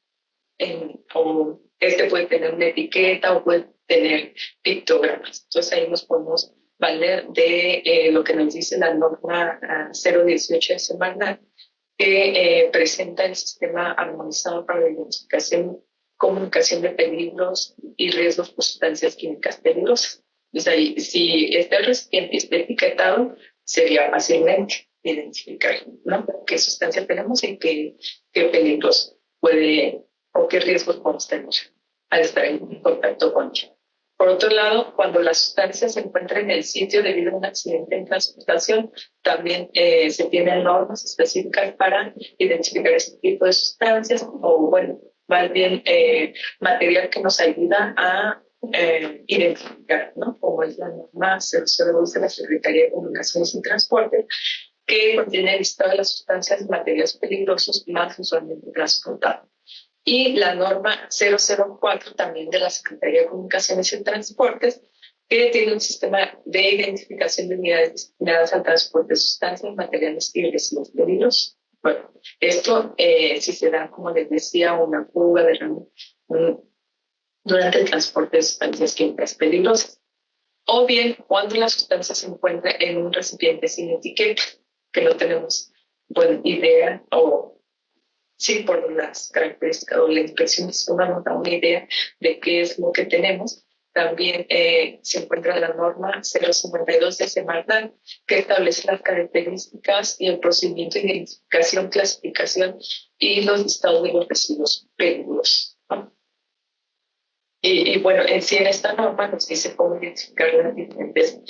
S1: o este puede tener una etiqueta o puede tener pictogramas. Entonces ahí nos podemos valer de lo que nos dice la norma 018 de Semarnat, que presenta el sistema armonizado para la identificación, comunicación de peligros y riesgos por sustancias químicas peligrosas. Entonces ahí, si este recipiente está etiquetado, sería fácilmente identificar, ¿no?, qué sustancia tenemos y qué peligros puede o qué riesgos podemos tener al estar en contacto con ella. Por otro lado, cuando la sustancia se encuentra en el sitio debido a un accidente en transportación, también se tienen normas específicas para identificar este tipo de sustancias o, bueno, más bien material que nos ayuda a identificar, ¿no?, como es la norma 002 de la Secretaría de Comunicaciones y Transporte, que contiene listado de las sustancias y materiales peligrosos más usualmente transportados. Y la norma 004 también de la Secretaría de Comunicaciones y Transportes, que tiene un sistema de identificación de unidades destinadas al transporte de sustancias, materiales y residuos peligrosos. Bueno, esto si se da, como les decía, una fuga durante el transporte de sustancias químicas peligrosas. O bien cuando la sustancia se encuentra en un recipiente sin etiqueta, que no tenemos buena idea o sí, por las características o la inspección nos da una idea de qué es lo que tenemos. También se encuentra la norma 052 de Semarnat, que establece las características y el procedimiento de identificación, clasificación y los listados de los residuos peligrosos, ¿no? Y bueno, en sí en esta norma nos dice cómo identificar las diferentes,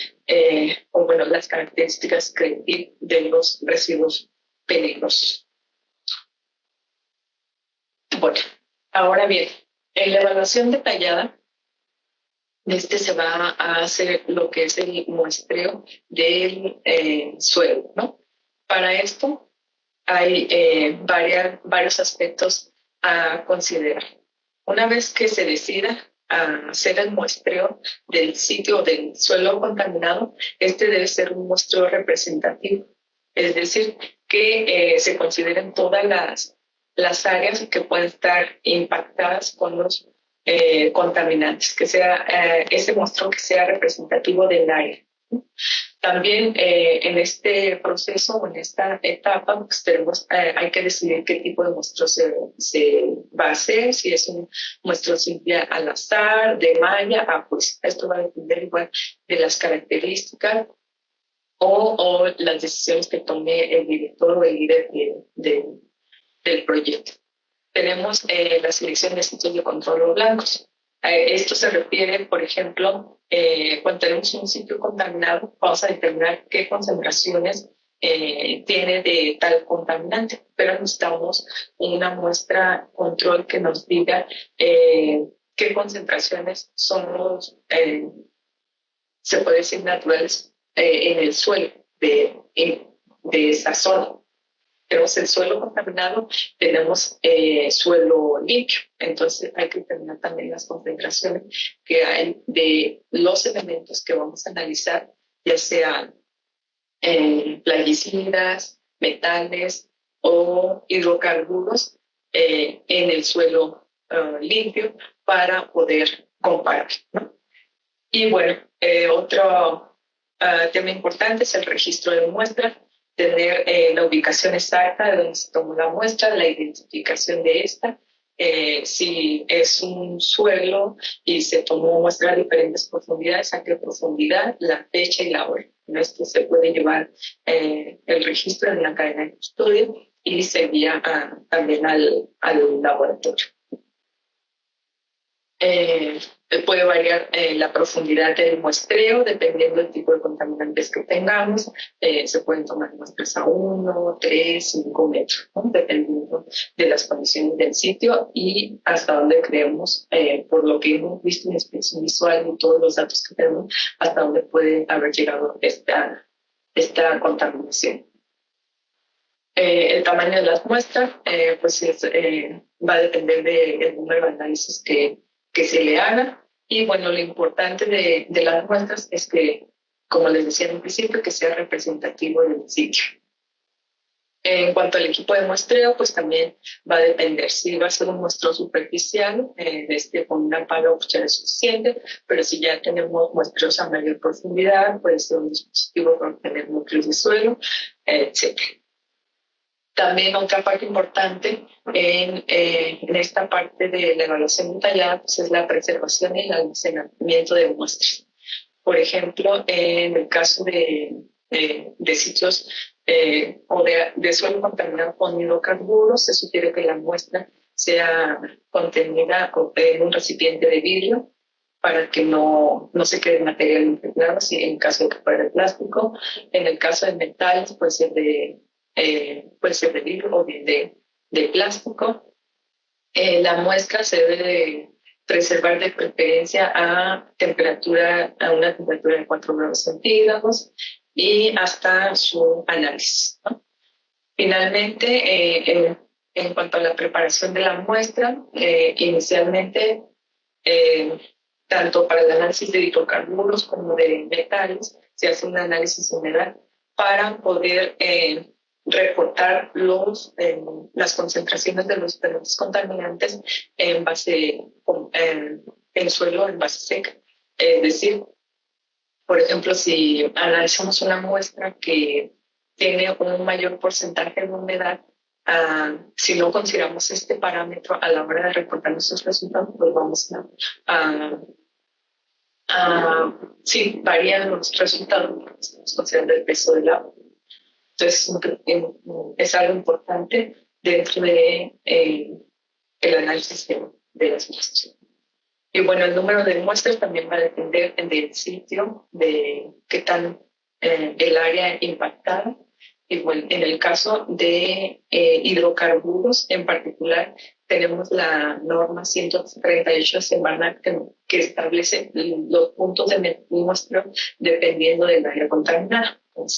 S1: o bueno, las características de los residuos peligrosos. Bueno, ahora bien, en la evaluación detallada, se va a hacer lo que es el muestreo del suelo, ¿no? Para esto hay varios aspectos a considerar. Una vez que se decida hacer el muestreo del sitio o del suelo contaminado, debe ser un muestreo representativo, es decir, que se consideren todas las áreas que pueden estar impactadas con los contaminantes, que sea ese muestreo que sea representativo del área. También en este proceso o en esta etapa pues hay que decidir qué tipo de muestreo se va a hacer, si es un muestreo simple al azar, de malla, pues esto va a depender igual de las características o las decisiones que tome el director o el líder del proyecto. Tenemos la selección de sitios de control blancos. Esto se refiere, por ejemplo, cuando tenemos un sitio contaminado, vamos a determinar qué concentraciones tiene de tal contaminante, pero necesitamos una muestra control que nos diga qué concentraciones son se puede decir, naturales en el suelo de esa zona. Tenemos el suelo contaminado, tenemos suelo limpio, entonces hay que determinar también las concentraciones que hay de los elementos que vamos a analizar, ya sean plaguicidas, metales o hidrocarburos en el suelo limpio para poder comparar, ¿no? Y bueno, otro tema importante es el registro de muestras, tener la ubicación exacta de donde se tomó la muestra, la identificación de esta, si es un suelo y se tomó muestra a diferentes profundidades, a qué profundidad, la fecha y la hora. Esto se puede llevar el registro en la cadena de custodia y se envía también al laboratorio. Puede variar la profundidad del muestreo dependiendo del tipo de contaminantes que tengamos. Se pueden tomar muestras a 1, 3, 5 metros, ¿no? Dependiendo de las condiciones del sitio y hasta dónde creemos, por lo que hemos visto en la inspección visual y todos los datos que tenemos, hasta dónde puede haber llegado esta contaminación. El tamaño de las muestras pues va a depender del número de análisis que se le haga. Y bueno, lo importante de las muestras es que, como les decía en un principio, que sea representativo del sitio. En cuanto al equipo de muestreo, pues también va a depender si va a ser un muestreo superficial, con una pala o cuchara es suficiente, pero si ya tenemos muestreos a mayor profundidad, puede ser un dispositivo para obtener núcleos de suelo, etc. También otra parte importante en esta parte de la evaluación detallada pues es la preservación y el almacenamiento de muestras. Por ejemplo, en el caso de sitios o de suelo contaminado con hidrocarburos, se sugiere que la muestra sea contenida en un recipiente de vidrio para que no se quede material impregnado, si en caso de que fuera de plástico. En el caso de metales, puede ser de vidrio o bien de plástico. La muestra se debe de preservar de preferencia a una temperatura de 4 grados centígrados y hasta su análisis, ¿no? Finalmente, en cuanto a la preparación de la muestra, inicialmente, tanto para el análisis de hidrocarburos como de metales, se hace un análisis humedad para poder reportar las concentraciones de los diferentes contaminantes en suelo en base seca. Es decir, por ejemplo, si analizamos una muestra que tiene un mayor porcentaje de humedad, si no consideramos este parámetro a la hora de reportar nuestros resultados, pues vamos sí, varían los resultados, estamos considerando el peso del agua. Entonces, es algo importante dentro de el análisis de las muestras. Y bueno, el número de muestras también va a depender del sitio, de qué tan el área impactada Y bueno, en el caso de hidrocarburos en particular, tenemos la norma 138 semanal que establece los puntos de muestreo dependiendo del área contaminada, como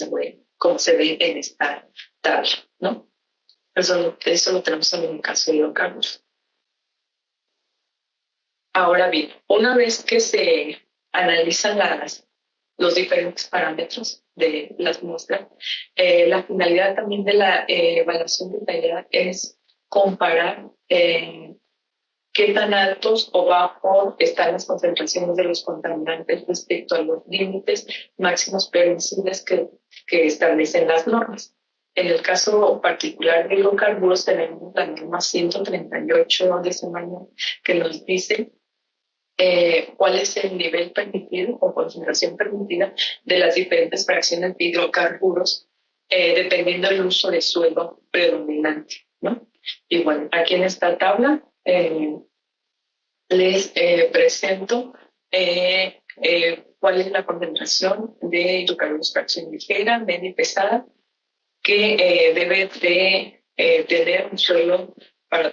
S1: se ve en esta tabla, ¿no? Eso lo tenemos en el caso de hidrocarburos. Ahora bien, una vez que se analizan los diferentes parámetros de las muestras, la finalidad también de la evaluación detallada es comparar qué tan altos o bajos están las concentraciones de los contaminantes respecto a los límites máximos permisibles que establecen las normas. En el caso particular de hidrocarburos tenemos la norma 138 de semana que nos dice cuál es el nivel permitido o concentración permitida de las diferentes fracciones de hidrocarburos dependiendo del uso de suelo predominante, ¿no? Y bueno, aquí en esta tabla les presento cuál es la concentración de hidrocarburos fracción ligera, media y pesada que debe de tener un suelo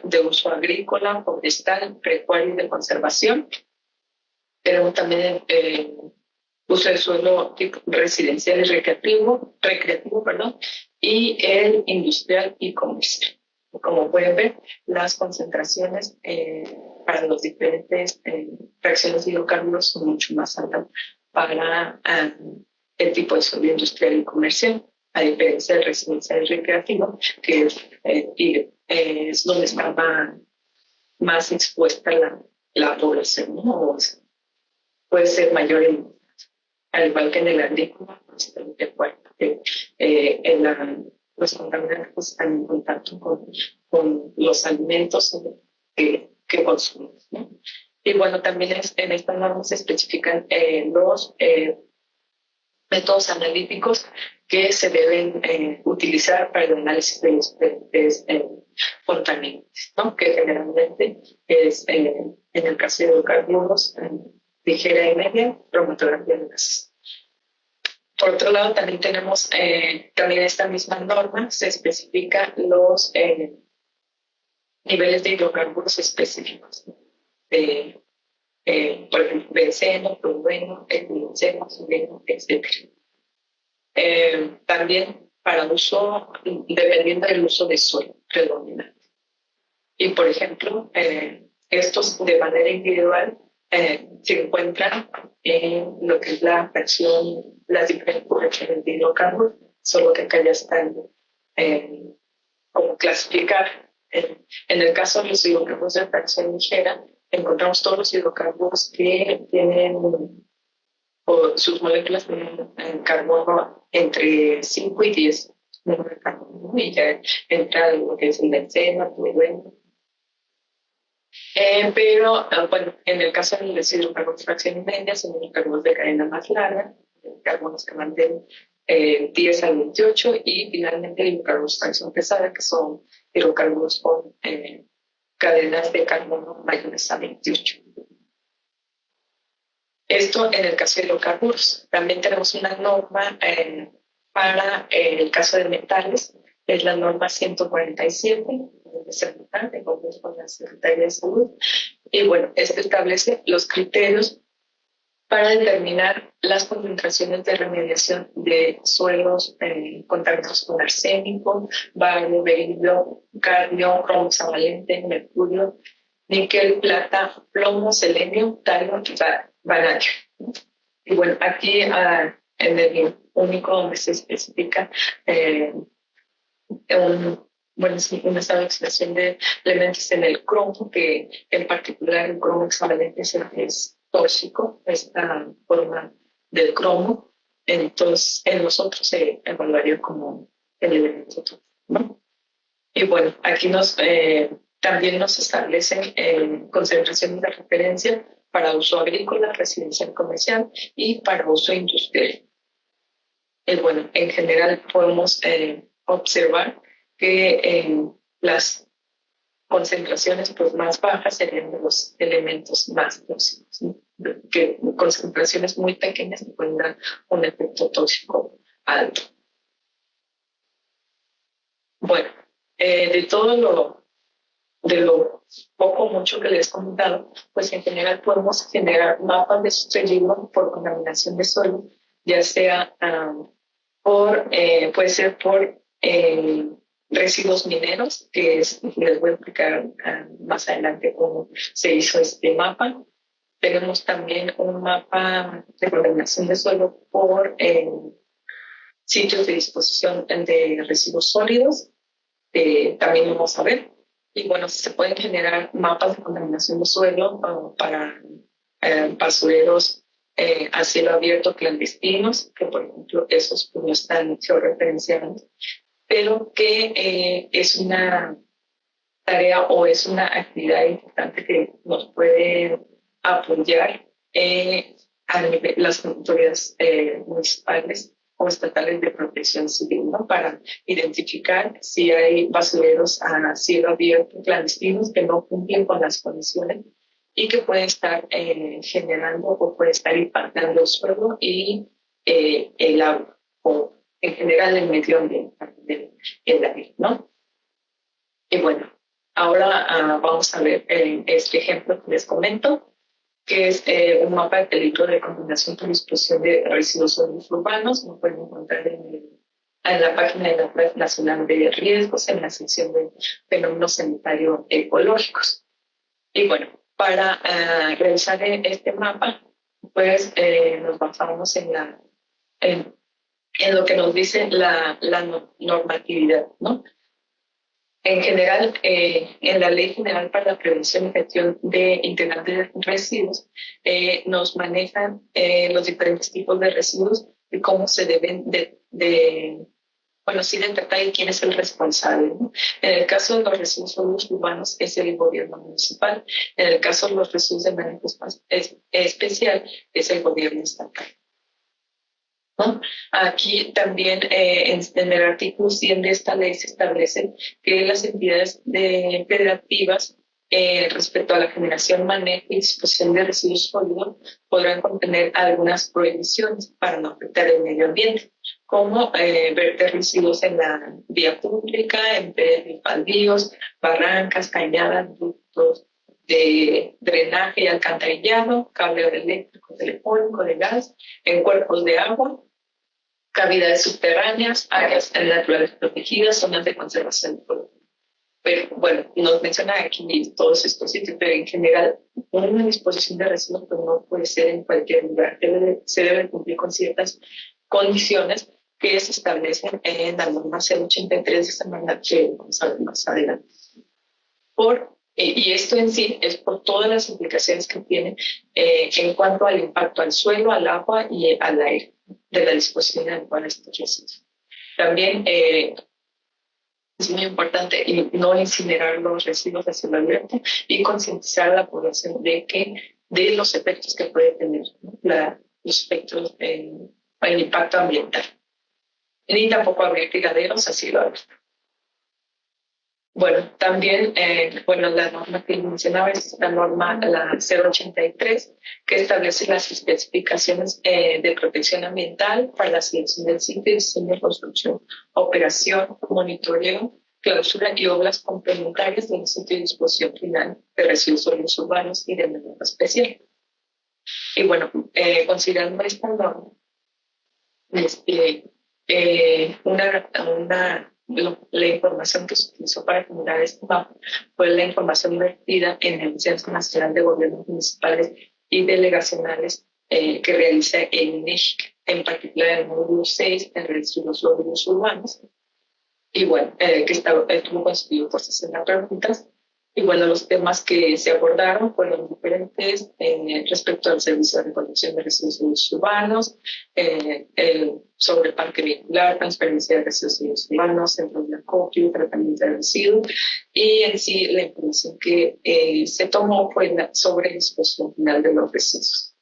S1: de uso agrícola, forestal, pecuario y de conservación. Tenemos también uso de suelo tipo residencial y recreativo, perdón, y el industrial y comercial. Como pueden ver, las concentraciones para los diferentes fracciones de hidrocarburos son mucho más altas para el tipo de suelo industrial y comercial, a diferencia del residencial y recreativo, que es donde está más expuesta la población, ¿no? O sea, puede ser mayor al igual que en el agrícola, pues, los contaminantes están en contacto con los alimentos que consumimos, ¿no? Y bueno, también en estas normas se especifican los métodos analíticos que se deben utilizar para el análisis de los diferentes contaminantes, ¿no? Que generalmente es, en el caso de hidrocarburos, ligera y media, cromatografía de gases. Por otro lado, también tenemos también esta misma norma, se especifican los niveles de hidrocarburos específicos, ¿no? Por ejemplo, benceno, tolueno, etileno, azuleno, etc. También para uso, dependiendo del uso de suelo predominante. Y por ejemplo, estos de manera individual se encuentran en lo que es la fracción, las diferentes fracciones de hidrocarburos, solo que acá ya están como clasificar. En el caso de los hidrocarburos de fracción ligera, encontramos todos los hidrocarburos que tienen o sus moléculas tienen carbono entre 5 y 10 número de carbono, ¿no? Y ya entra lo que es el benceno, el tolueno. Pero, bueno, en el caso de los hidrocarburos fracción media, son hidrocarburos de cadena más larga, carbonos que van del 10 al 28, y finalmente hidrocarburos fracción pesada, que son hidrocarburos con cadenas de carbono mayores a 28. Esto en el caso de hidrocarburos. También tenemos una norma para el caso de metales, es la norma 147 de convenio con la Secretaría de Salud. Y bueno, esto establece los criterios para determinar las concentraciones de remediación de suelos contaminados con arsénico, bario, berilio, cadmio, cromo hexavalente, mercurio, níquel, plata, plomo, selenio, talio y vanadio. Y bueno, aquí en el único donde se especifica una expresión de elementos en el cromo, que en particular el cromo hexavalente es tóxico, esta forma del cromo. Entonces, en nosotros se evaluaría como el elemento tóxico, ¿no? Y bueno, aquí también nos establecen concentraciones de referencia para uso agrícola, residencial, comercial y para uso industrial. Bueno, en general podemos observar que las concentraciones pues, más bajas serían de los elementos más tóxicos, ¿no? Que concentraciones muy pequeñas pueden dar un efecto tóxico alto. Bueno, de todo de lo poco o mucho que les he comentado, pues en general podemos generar mapas de sustrayido por contaminación de suelo, ya sea puede ser por residuos mineros, les voy a explicar más adelante cómo se hizo este mapa. Tenemos también un mapa de contaminación de suelo por sitios de disposición de residuos sólidos, también lo vamos a ver. Y bueno, se pueden generar mapas de contaminación de suelo para basureros a cielo abierto clandestinos, que por ejemplo esos pues, no están georreferenciados, pero que es una tarea o es una actividad importante que nos puede apoyar las autoridades municipales o estatales de protección civil, ¿no? Para identificar si hay basureros a cielo abierto clandestinos que no cumplen con las condiciones y que pueden estar generando o puede estar impactando el suelo y el agua o en general el medio ambiente del aire, ¿no? Y bueno, ahora vamos a ver este ejemplo que les comento, que es un mapa de peligro de contaminación por explosión de residuos sólidos urbanos. Lo pueden encontrar en la página de la Red Nacional de Riesgos, en la sección de fenómenos sanitarios ecológicos. Y bueno, para revisar este mapa, pues nos basamos en lo que nos dice la normatividad, ¿no? En general, en la Ley General para la Prevención y Gestión Integral de Residuos, nos manejan los diferentes tipos de residuos y cómo se deben bueno, sí detectar y quién es el responsable, ¿no? En el caso de los residuos sólidos urbanos es el gobierno municipal. En el caso de los residuos de manejo especial es el gobierno estatal, ¿no? Aquí también en el artículo 100 de esta ley se establece que las entidades federativas respecto a la generación, manejo y disposición de residuos sólidos podrán contener algunas prohibiciones para no afectar el medio ambiente, como verter residuos en la vía pública, en baldíos, barrancas, cañadas, ductos de drenaje y alcantarillado, cableado eléctrico, telefónico, de gas, en cuerpos de agua, cavidades subterráneas, áreas naturales protegidas, zonas de conservación ecológica. Pero bueno, nos menciona aquí todos estos sitios, pero en general una disposición de residuos pues, no puede ser en cualquier lugar, se debe cumplir con ciertas condiciones que se establecen en la norma 083 de esta manera que vamos a ver más adelante. Y esto en sí es por todas las implicaciones que tiene en cuanto al impacto al suelo, al agua y al aire de la disposición adecuada de estos residuos. También es muy importante no incinerar los residuos de cielo abierto y concientizar a la población de los efectos que puede tener, ¿no? Los efectos, el impacto ambiental. Ni tampoco abrir tiraderos a cielo abierto. Bueno, también, la norma que mencionaba es la norma, la 083, que establece las especificaciones de protección ambiental para la selección del sitio, diseño, construcción, operación, monitoreo, clausura y obras complementarias del sitio de disposición final de residuos sólidos urbanos y de manejo especial. Y bueno, considerando esta norma, la información que se utilizó para generar este mapa fue la información vertida en el Censo Nacional de Gobiernos Municipales y Delegacionales que realiza el INEGI, en particular el módulo 6 en residuos sólidos urbanos. Y bueno, que estuvo constituido por 60 preguntas. Y bueno, los temas que se abordaron fueron diferentes respecto al servicio de recolección de residuos urbanos, sobre el parque vehicular, transferencia de residuos urbanos, centros de acopio, tratamiento de residuos, y en sí la información que se tomó fue sobre la disposición final de los residuos.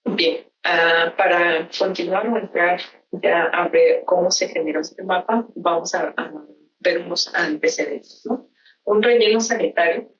S1: Bien, para continuar o entrar ya a ver cómo se generó este mapa, vamos a ver unos antecedentes, ¿no? Un relleno sanitario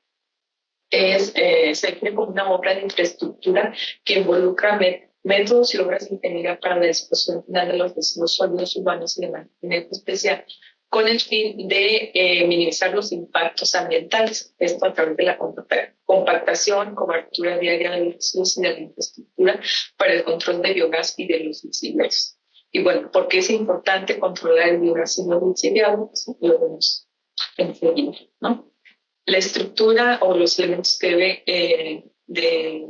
S1: se define como una obra de infraestructura que involucra métodos y obras de ingeniería para la disposición final de los residuos sólidos urbanos y de mantenimiento especial, con el fin de minimizar los impactos ambientales, esto a través de la compactación, cobertura diaria de los residuos y de la infraestructura para el control de biogás y de los lixiviados. Y bueno, ¿por qué es importante controlar el biogás y los lixiviados? Lo vemos enseguida, ¿no? La estructura o los elementos que debe de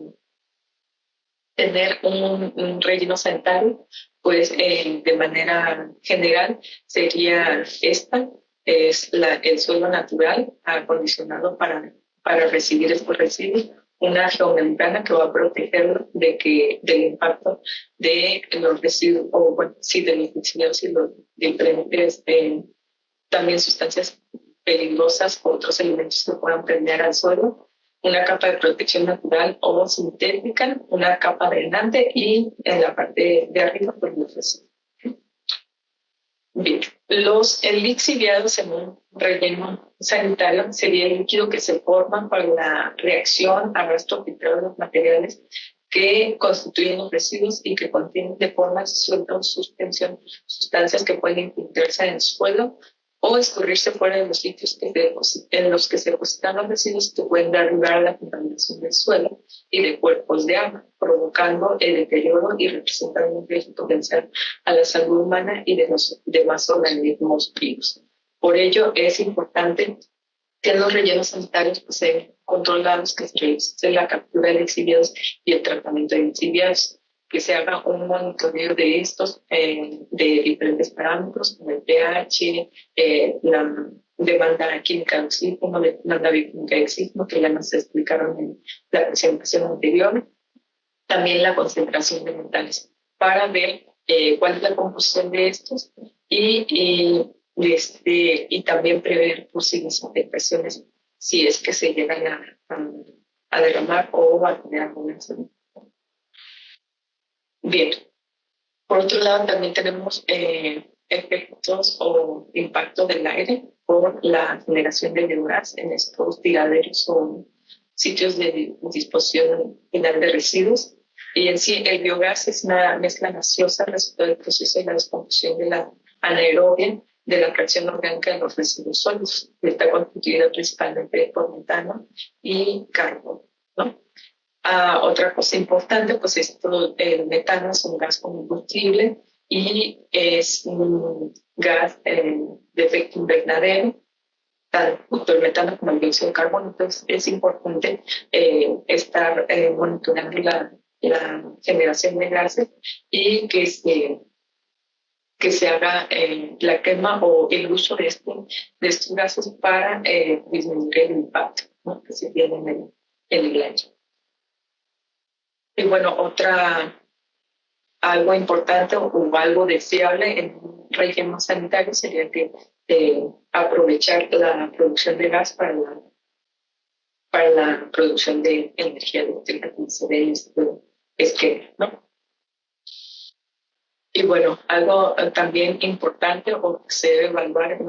S1: tener un relleno sanitario, pues de manera general sería esta, es el suelo natural acondicionado para recibir estos residuos, una geomembrana que va a protegerlo del impacto de los residuos, o bueno, sí, de los residuos y los diferentes también sustancias peligrosas o otros elementos que puedan prender al suelo, una capa de protección natural o sintética, una capa drenante y en la parte de arriba pues los residuos. Bien, el lixiviados en un relleno sanitario sería el líquido que se forma para la reacción arrastre filtrado de los materiales que constituyen los residuos y que contienen de forma suelta o suspensión sustancias que pueden infiltrarse en el suelo o escurrirse fuera de los sitios en los que se depositan los residuos que pueden dar lugar a la contaminación del suelo y de cuerpos de agua, provocando el deterioro y representando un riesgo potencial a la salud humana y de los demás organismos vivos. Por ello, es importante que los rellenos sanitarios pues, sean controlados, que se realice la captura de lixiviados y el tratamiento de lixiviados, que se haga un monitoreo de estos de diferentes parámetros, como el pH, la demanda química de oxígeno, la demanda bioquímica de oxígeno, que ya nos explicaron en la presentación anterior, también la concentración de metales, para ver cuál es la composición de estos y también prever posibles afectaciones si es que se llegan a derramar o a tener alguna enfermedad. Bien, por otro lado también tenemos efectos o impacto del aire por la generación de biogás en estos tiraderos o sitios de disposición final de residuos. Y en sí, el biogás es una mezcla gaseosa resultado del proceso de la descomposición de la anaerobia de la fracción orgánica de los residuos sólidos, que está constituida principalmente por metano y carbono, ¿no? Otra cosa importante, pues el metano es un gas combustible y es un gas de efecto invernadero, tanto el metano como el dióxido de carbono. Entonces es importante estar monitoreando la generación de gases y que se haga la quema o el uso de estos gases para disminuir el impacto, ¿no?, que se tiene en el aire. Y bueno, algo importante o algo deseable en un relleno sanitario sería que aprovechar la producción de gas para la producción de energía eléctrica, que se ve este esquema, ¿no? Y bueno, algo también importante o que se debe evaluar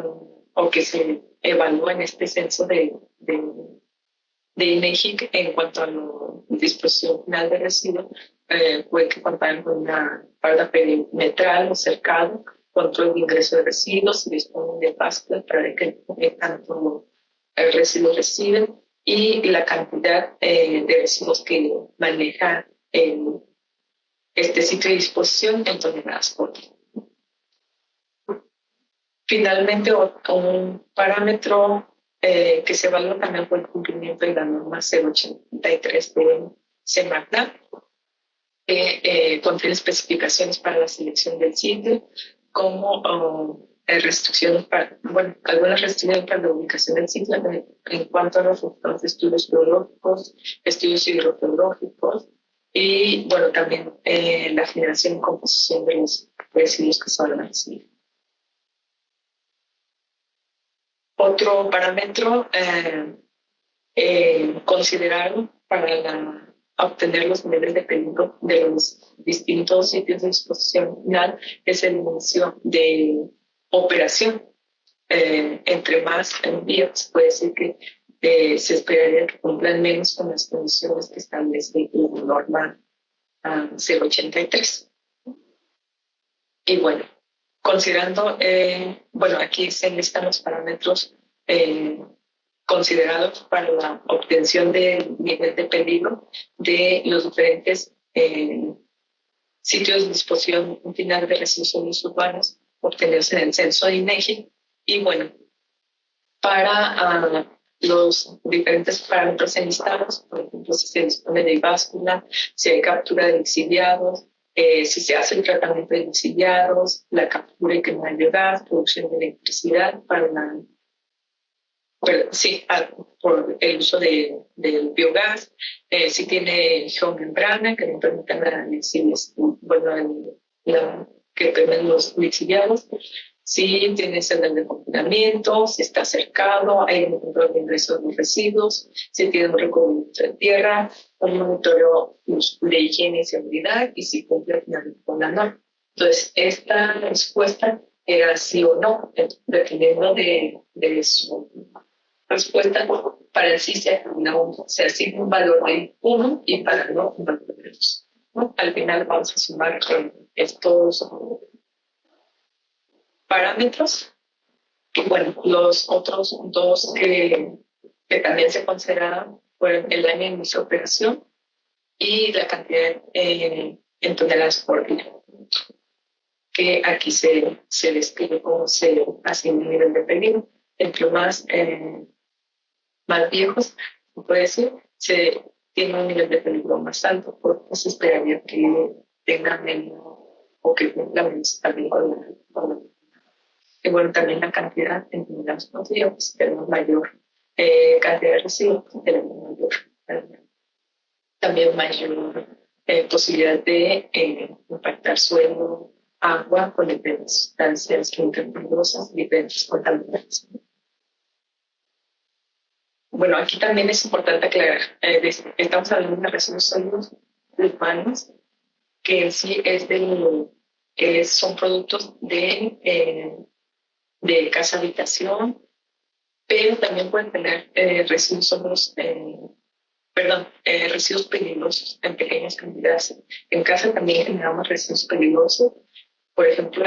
S1: o que se evalúa en este censo de INEGI en cuanto a la disposición final de residuos, puede que contar con una barra perimetral o cercado, control de ingreso de residuos, y disponen de pastas para ver que tanto el residuo reciben y la cantidad de residuos que maneja este sitio de disposición en toneladas por día. Finalmente, un parámetro que se evalúa también por el cumplimiento de la norma 083 de SEMARNAT, que contiene especificaciones para la selección del sitio, como restricciones algunas restricciones para la ubicación del sitio en cuanto a los resultados de estudios geológicos, estudios hidrogeológicos y, bueno, también la generación y composición de los residuos que se van a recibir. Otro parámetro considerado para obtener los niveles de peligro de los distintos sitios de disposición final es el inicio de operación. Entre más vías, puede decir que se esperaría que cumplan menos con las condiciones que establece la norma 0,83. Y bueno, considerando, bueno, aquí se listan los parámetros considerados para la obtención del nivel de peligro de los diferentes sitios de disposición final de residuos sólidos urbanos obtenidos en el censo de INEGI. Y bueno, para los diferentes parámetros enlistados, por ejemplo, si se dispone de báscula, si hay captura de lixiviados, si se hace el tratamiento de lixiviados, la captura y quema de gas, producción de electricidad para la, sí, por el uso del biogás, si tiene geomembrana que le permita la bueno, que permiten los lixiviados, si tiene celdas de confinamiento, si está cercado, hay un control de ingresos de residuos, si tiene un recubrimiento de tierra, un monitoreo de higiene y seguridad y si cumple finalmente con la norma. Entonces, esta respuesta era sí o no, dependiendo de su respuesta. Para el sí se asigna un valor de 1 y para el no un valor de 2. ¿No? Al final vamos a sumar estos parámetros. Y bueno, los otros dos que también se consideraron fueron el año de inicio de operación y la cantidad en toneladas por día, que aquí se describe cómo se asigna el nivel de peligro. Entre más viejos, se puede decir, se tiene un nivel de peligro más alto, porque se esperaría que tengan menos o que cumplan menos también con y bueno, también la cantidad en toneladas por día, pues tenemos mayor cantidad de residuos, tenemos mayor, también mayor posibilidad de impactar suelo, agua con diferentes sustancias químicas peligrosas, diferentes contaminantes. Bueno, aquí también es importante aclarar, estamos hablando de residuos sólidos urbanos, que en sí son productos de casa habitación, pero también pueden tener residuos sólidos, residuos peligrosos en pequeñas cantidades. En casa también generamos residuos peligrosos. Por ejemplo,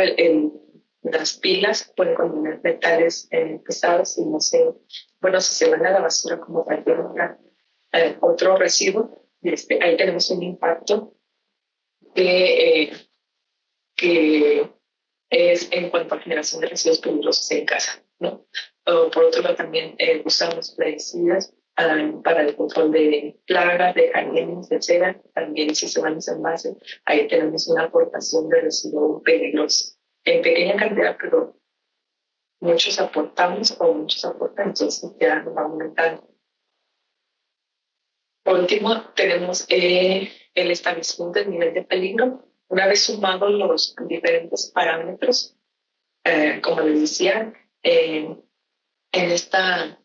S1: las pilas pueden contener metales pesados y no sé, bueno, si se van a la basura como cualquier otro residuo, ahí tenemos un impacto que es en cuanto a generación de residuos peligrosos en casa, ¿no? Por otro lado, también usamos plaguicidas para el control de plagas, de jardines, etcétera. También si se van a envases, ahí tenemos una aportación de residuos peligrosos en pequeña cantidad, pero muchos aportamos o muchos aportan, entonces ya nos va aumentando. Por último, tenemos el establecimiento del nivel de peligro. Una vez sumados los diferentes parámetros, como les decía, en esta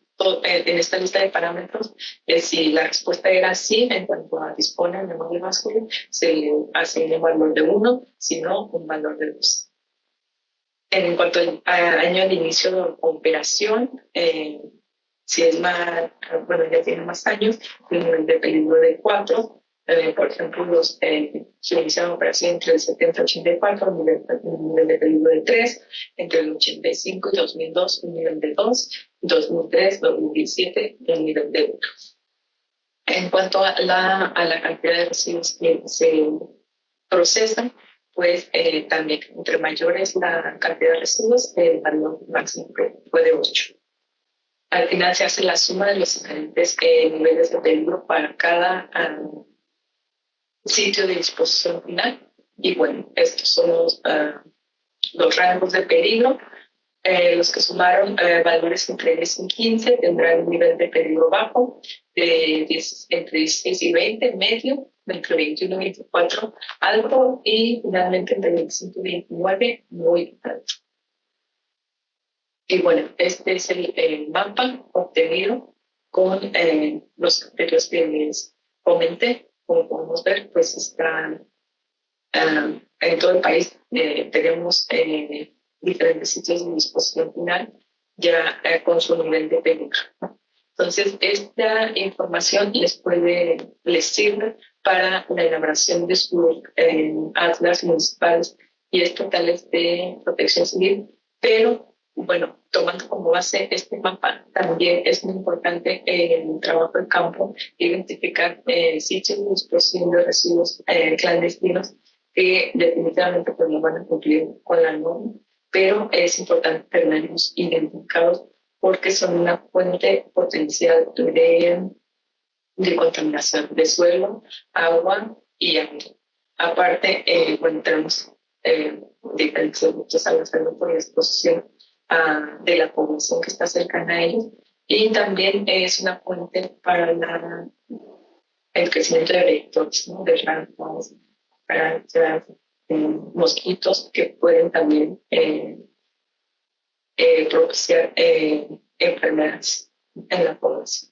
S1: lista de parámetros, si la respuesta era sí, en cuanto a dispone de memoria masculina, se le asigna un valor de 1, si no, un valor de 2. En cuanto al año de inicio de operación, si es más, bueno, ya tiene más años, el nivel de peligro de 4. Por ejemplo, se iniciaron operación entre el 70 y 84, un nivel de peligro de 3, entre el 85 y 2002, un nivel de 2, 2003, 2017, un nivel de 1. En cuanto a la cantidad de residuos que se procesan, pues también entre mayores la cantidad de residuos, el valor máximo fue de 8. Al final se hace la suma de los diferentes niveles de peligro para cada sitio de disposición final. Y bueno, estos son los rangos de peligro. Los que sumaron valores entre 10 y 15 tendrán un nivel de peligro bajo, entre 16 y 20, medio, entre 21 y 24, alto, y finalmente entre 25 y 29, muy alto. Y bueno, este es el mapa obtenido con los criterios que les comenté. Como podemos ver, pues están en todo el país. Tenemos diferentes sitios de disposición final ya con su nivel de peligro. Entonces, esta información les sirve para la elaboración de sus atlas municipales y estatales de protección civil, pero bueno, tomando como base este mapa, también es muy importante en el trabajo de campo identificar sitios de disposición de residuos clandestinos que definitivamente pues, no van a cumplir con la norma, pero es importante tenerlos identificados porque son una fuente potencial de contaminación de suelo, agua y ambiente. Aparte, bueno, tenemos diferentes productos a la salud por la exposición de la población que está cercana a ellos y también es una fuente para el crecimiento de vectores, ¿no? De ranas, para mosquitos que pueden también propiciar enfermedades en la población.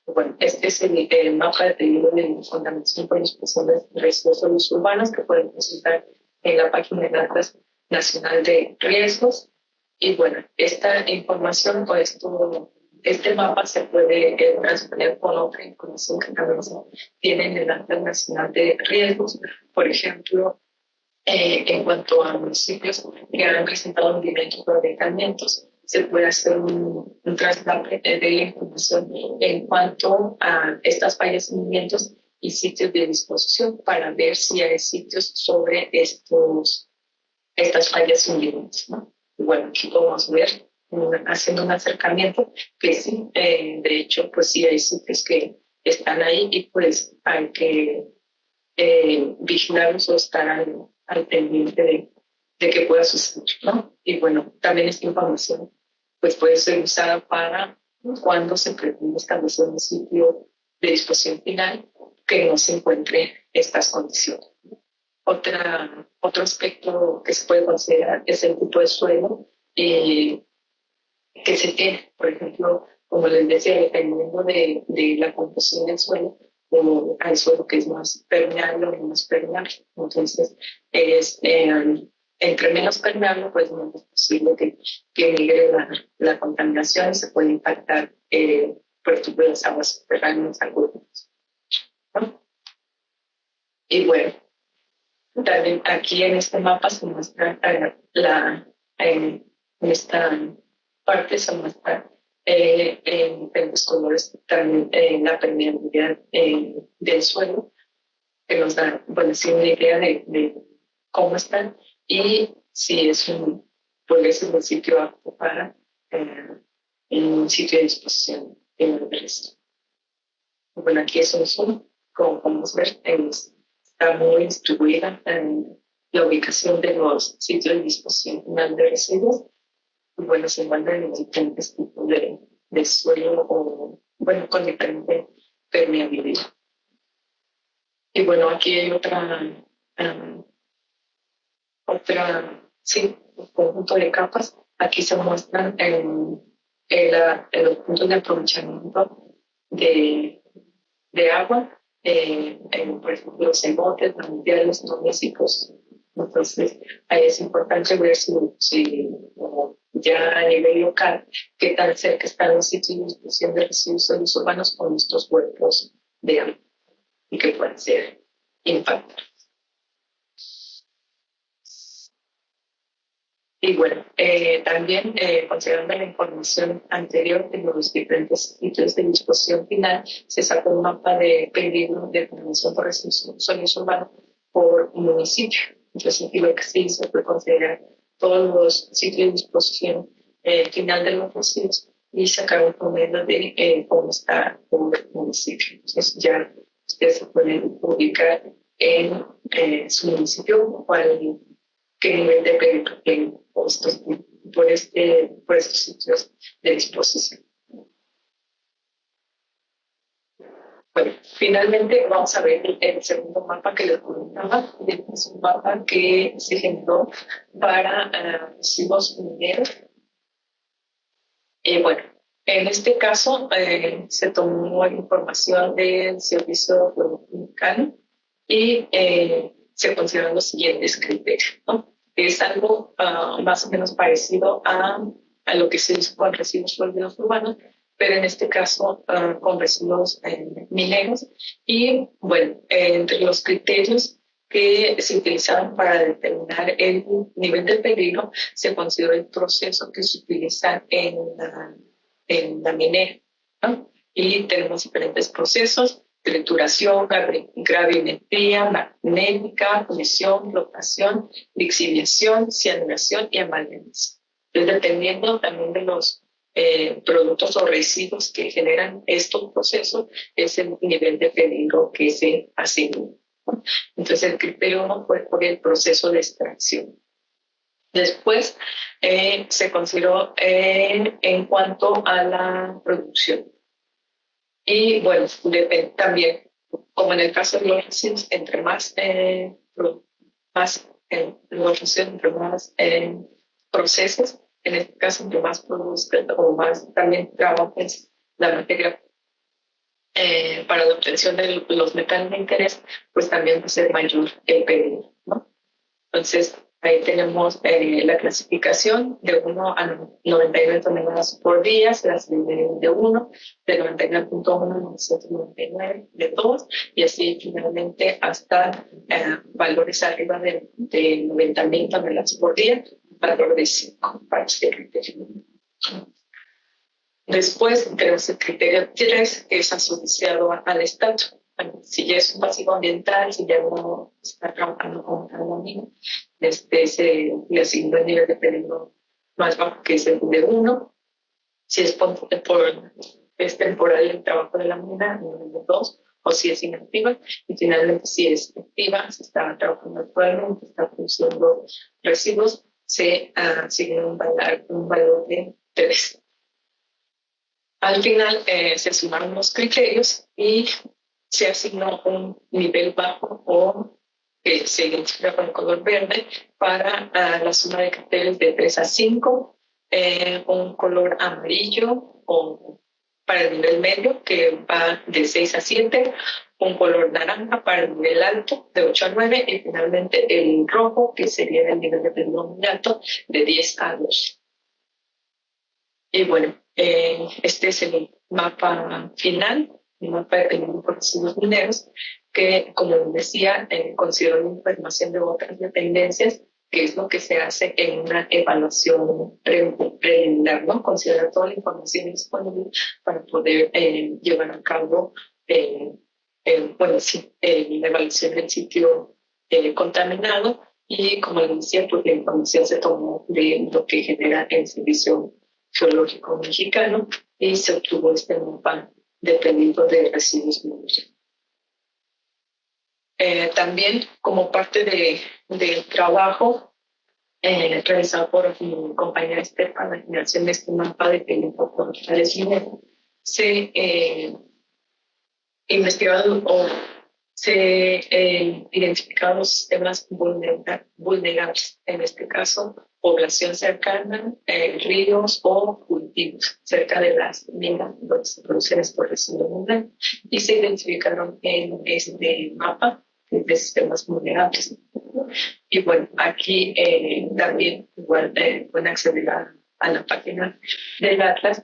S1: Bueno, este es el mapa de peligro de contaminación por las personas de residuos urbanos que pueden consultar en la página del Atlas Nacional de Riesgos. Y bueno, esta información o este mapa se puede transponer con otra información que también se tiene en el Atlas Nacional de Riesgos. Por ejemplo, en cuanto a municipios que han presentado movimientos de aventamientos, se puede hacer un traslado de la información en cuanto a estas fallas y movimientos y sitios de disposición para ver si hay sitios sobre estas fallas y movimientos, ¿no? Bueno, aquí podemos ver haciendo un acercamiento que sí, de hecho, pues sí hay sitios que están ahí y pues hay que vigilarlos o estar al pendiente de que pueda suceder, ¿no? Y bueno, también esta información pues puede ser usada para cuando se pretende establecer un sitio de disposición final que no se encuentre estas condiciones. Otro aspecto que se puede considerar es el tipo de suelo que se tiene. Por ejemplo, como les decía, dependiendo de la composición del suelo, hay suelo que es más permeable o menos permeable. Entonces, entre menos permeable, pues menos es posible que migre la contaminación y se puede impactar, por ejemplo, las aguas subterráneas, algunas, ¿no? Y bueno, también aquí en este mapa se muestra en esta parte se muestra en diferentes colores también la permeabilidad del suelo, que nos da, bueno, sí, una idea de cómo están y si es puede ser un sitio apto para en un sitio de disposición en el resto. Bueno, aquí es un zoom, como podemos ver, está muy distribuida en la ubicación de los sitios de disposición final de residuos. Y bueno, se encuentran en diferentes tipos de suelo o, bueno, con diferente permeabilidad. Y bueno, aquí hay sí, un conjunto de capas. Aquí se muestran los puntos de aprovechamiento de agua, por ejemplo, los emotes, manantiales, domésticos. Entonces, ahí es importante ver si ya a nivel local, qué tan cerca están los sitios de disposición de residuos sólidos urbanos con estos cuerpos de agua y que pueden ser impactados. Y bueno, también considerando la información anterior de los diferentes sitios de disposición final, se sacó un mapa de peligro de contaminación por residuos sólidos urbanos por municipio. Entonces, aquí lo que sí se puede considerar todos los sitios de disposición final de los residuos y sacar un promedio de cómo está por municipio. Entonces, ya ustedes se pueden ubicar en su municipio qué nivel de peligro tienen por estos sitios de disposición. Bueno, finalmente vamos a ver el segundo mapa que les comentaba. Es un mapa que se generó para residuos mineros. Bueno, en este caso se tomó información del Servicio Dominicano y se consideran los siguientes criterios, ¿no? Es algo más o menos parecido a lo que se hizo con residuos sólidos urbanos, pero en este caso con residuos mineros. Y bueno, entre los criterios que se utilizaban para determinar el nivel de peligro, se consideró el proceso que se utiliza en la minera, ¿no? Y tenemos diferentes procesos: trituración, gravimetría, magnética, fundición, flotación, lixiviación, cianuración y amalgamación. Entonces, dependiendo también de los productos o residuos que generan estos procesos, es el nivel de peligro que se asigna. Entonces, el criterio 1 fue por el proceso de extracción. Después se consideró en cuanto a la producción. Y bueno, depende también, como en el caso de los residuos, entre más, los residuos, entre más procesos, en este caso, entre más produzcan o más también trabajes la materia para la obtención de los metales de interés, pues también va a ser mayor el peligro, ¿no? Entonces, ahí tenemos la clasificación de 1 a 99 toneladas por día, se las divide de 1, de 99.1 a 999 de 2, y así finalmente hasta valores arriba de 90.000 toneladas por día, valor de 5 para este criterio. Después tenemos el criterio 3, que es asociado al estatus. Si ya es un pasivo ambiental, si ya no está trabajando con carbonio, se le asigna el nivel de peligro más bajo, que es el de 1. Si es temporal el trabajo de la mina, el nivel de 2, o si es inactiva. Y finalmente, si es activa, se está trabajando actualmente, está produciendo residuos, se asigna un valor de 3. Al final se sumaron los criterios y se asignó un nivel bajo, o que se identifica con el color verde, para la suma de criterios de 3 a 5, un color amarillo o para el nivel medio, que va de 6 a 7, un color naranja para el nivel alto, de 8 a 9, y finalmente el rojo, que sería el nivel de peligro muy alto, de 10 a 12. Y bueno, este es el mapa final, el mapa de peligro por residuos mineros, que, como decía, considera la información de otras dependencias, que es lo que se hace en una evaluación preliminar, ¿no? Considerar toda la información disponible para poder llevar a cabo la evaluación del sitio contaminado. Y como les decía, pues la información se tomó de lo que genera el Servicio Geológico Mexicano y se obtuvo este mapa dependiendo de residuos mineros. También, como parte del trabajo realizado por mi compañera Esther para la generación de este mapa de peligro por metales mineros, se investigaron o se identificaron los sistemas vulnerables, en este caso, población cercana, ríos o cultivos cerca de las minas donde se producen estos residuos minerales, y se identificaron en este mapa de sistemas vulnerables. Y bueno, aquí también igual pueden acceder a la página del Atlas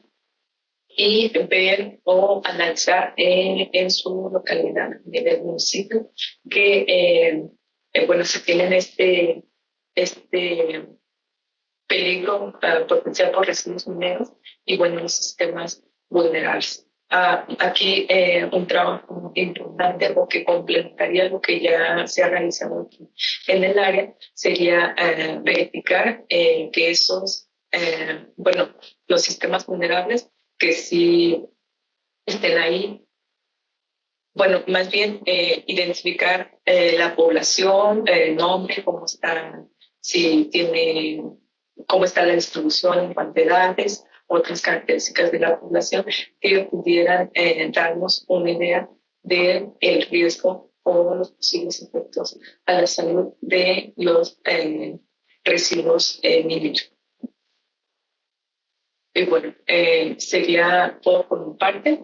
S1: y ver o analizar en su localidad, en el municipio, que se tienen este peligro potencial por residuos mineros y bueno, los sistemas vulnerables. Aquí un trabajo importante o que complementaría lo que ya se ha realizado aquí en el área sería verificar que los sistemas vulnerables que sí estén ahí, bueno, más bien identificar la población, el nombre, cómo está, si tiene, cómo está la distribución en cuantidades, otras características de la población que pudieran darnos una idea del riesgo o los posibles efectos a la salud de los residuos mineros. Y bueno, sería todo por mi parte.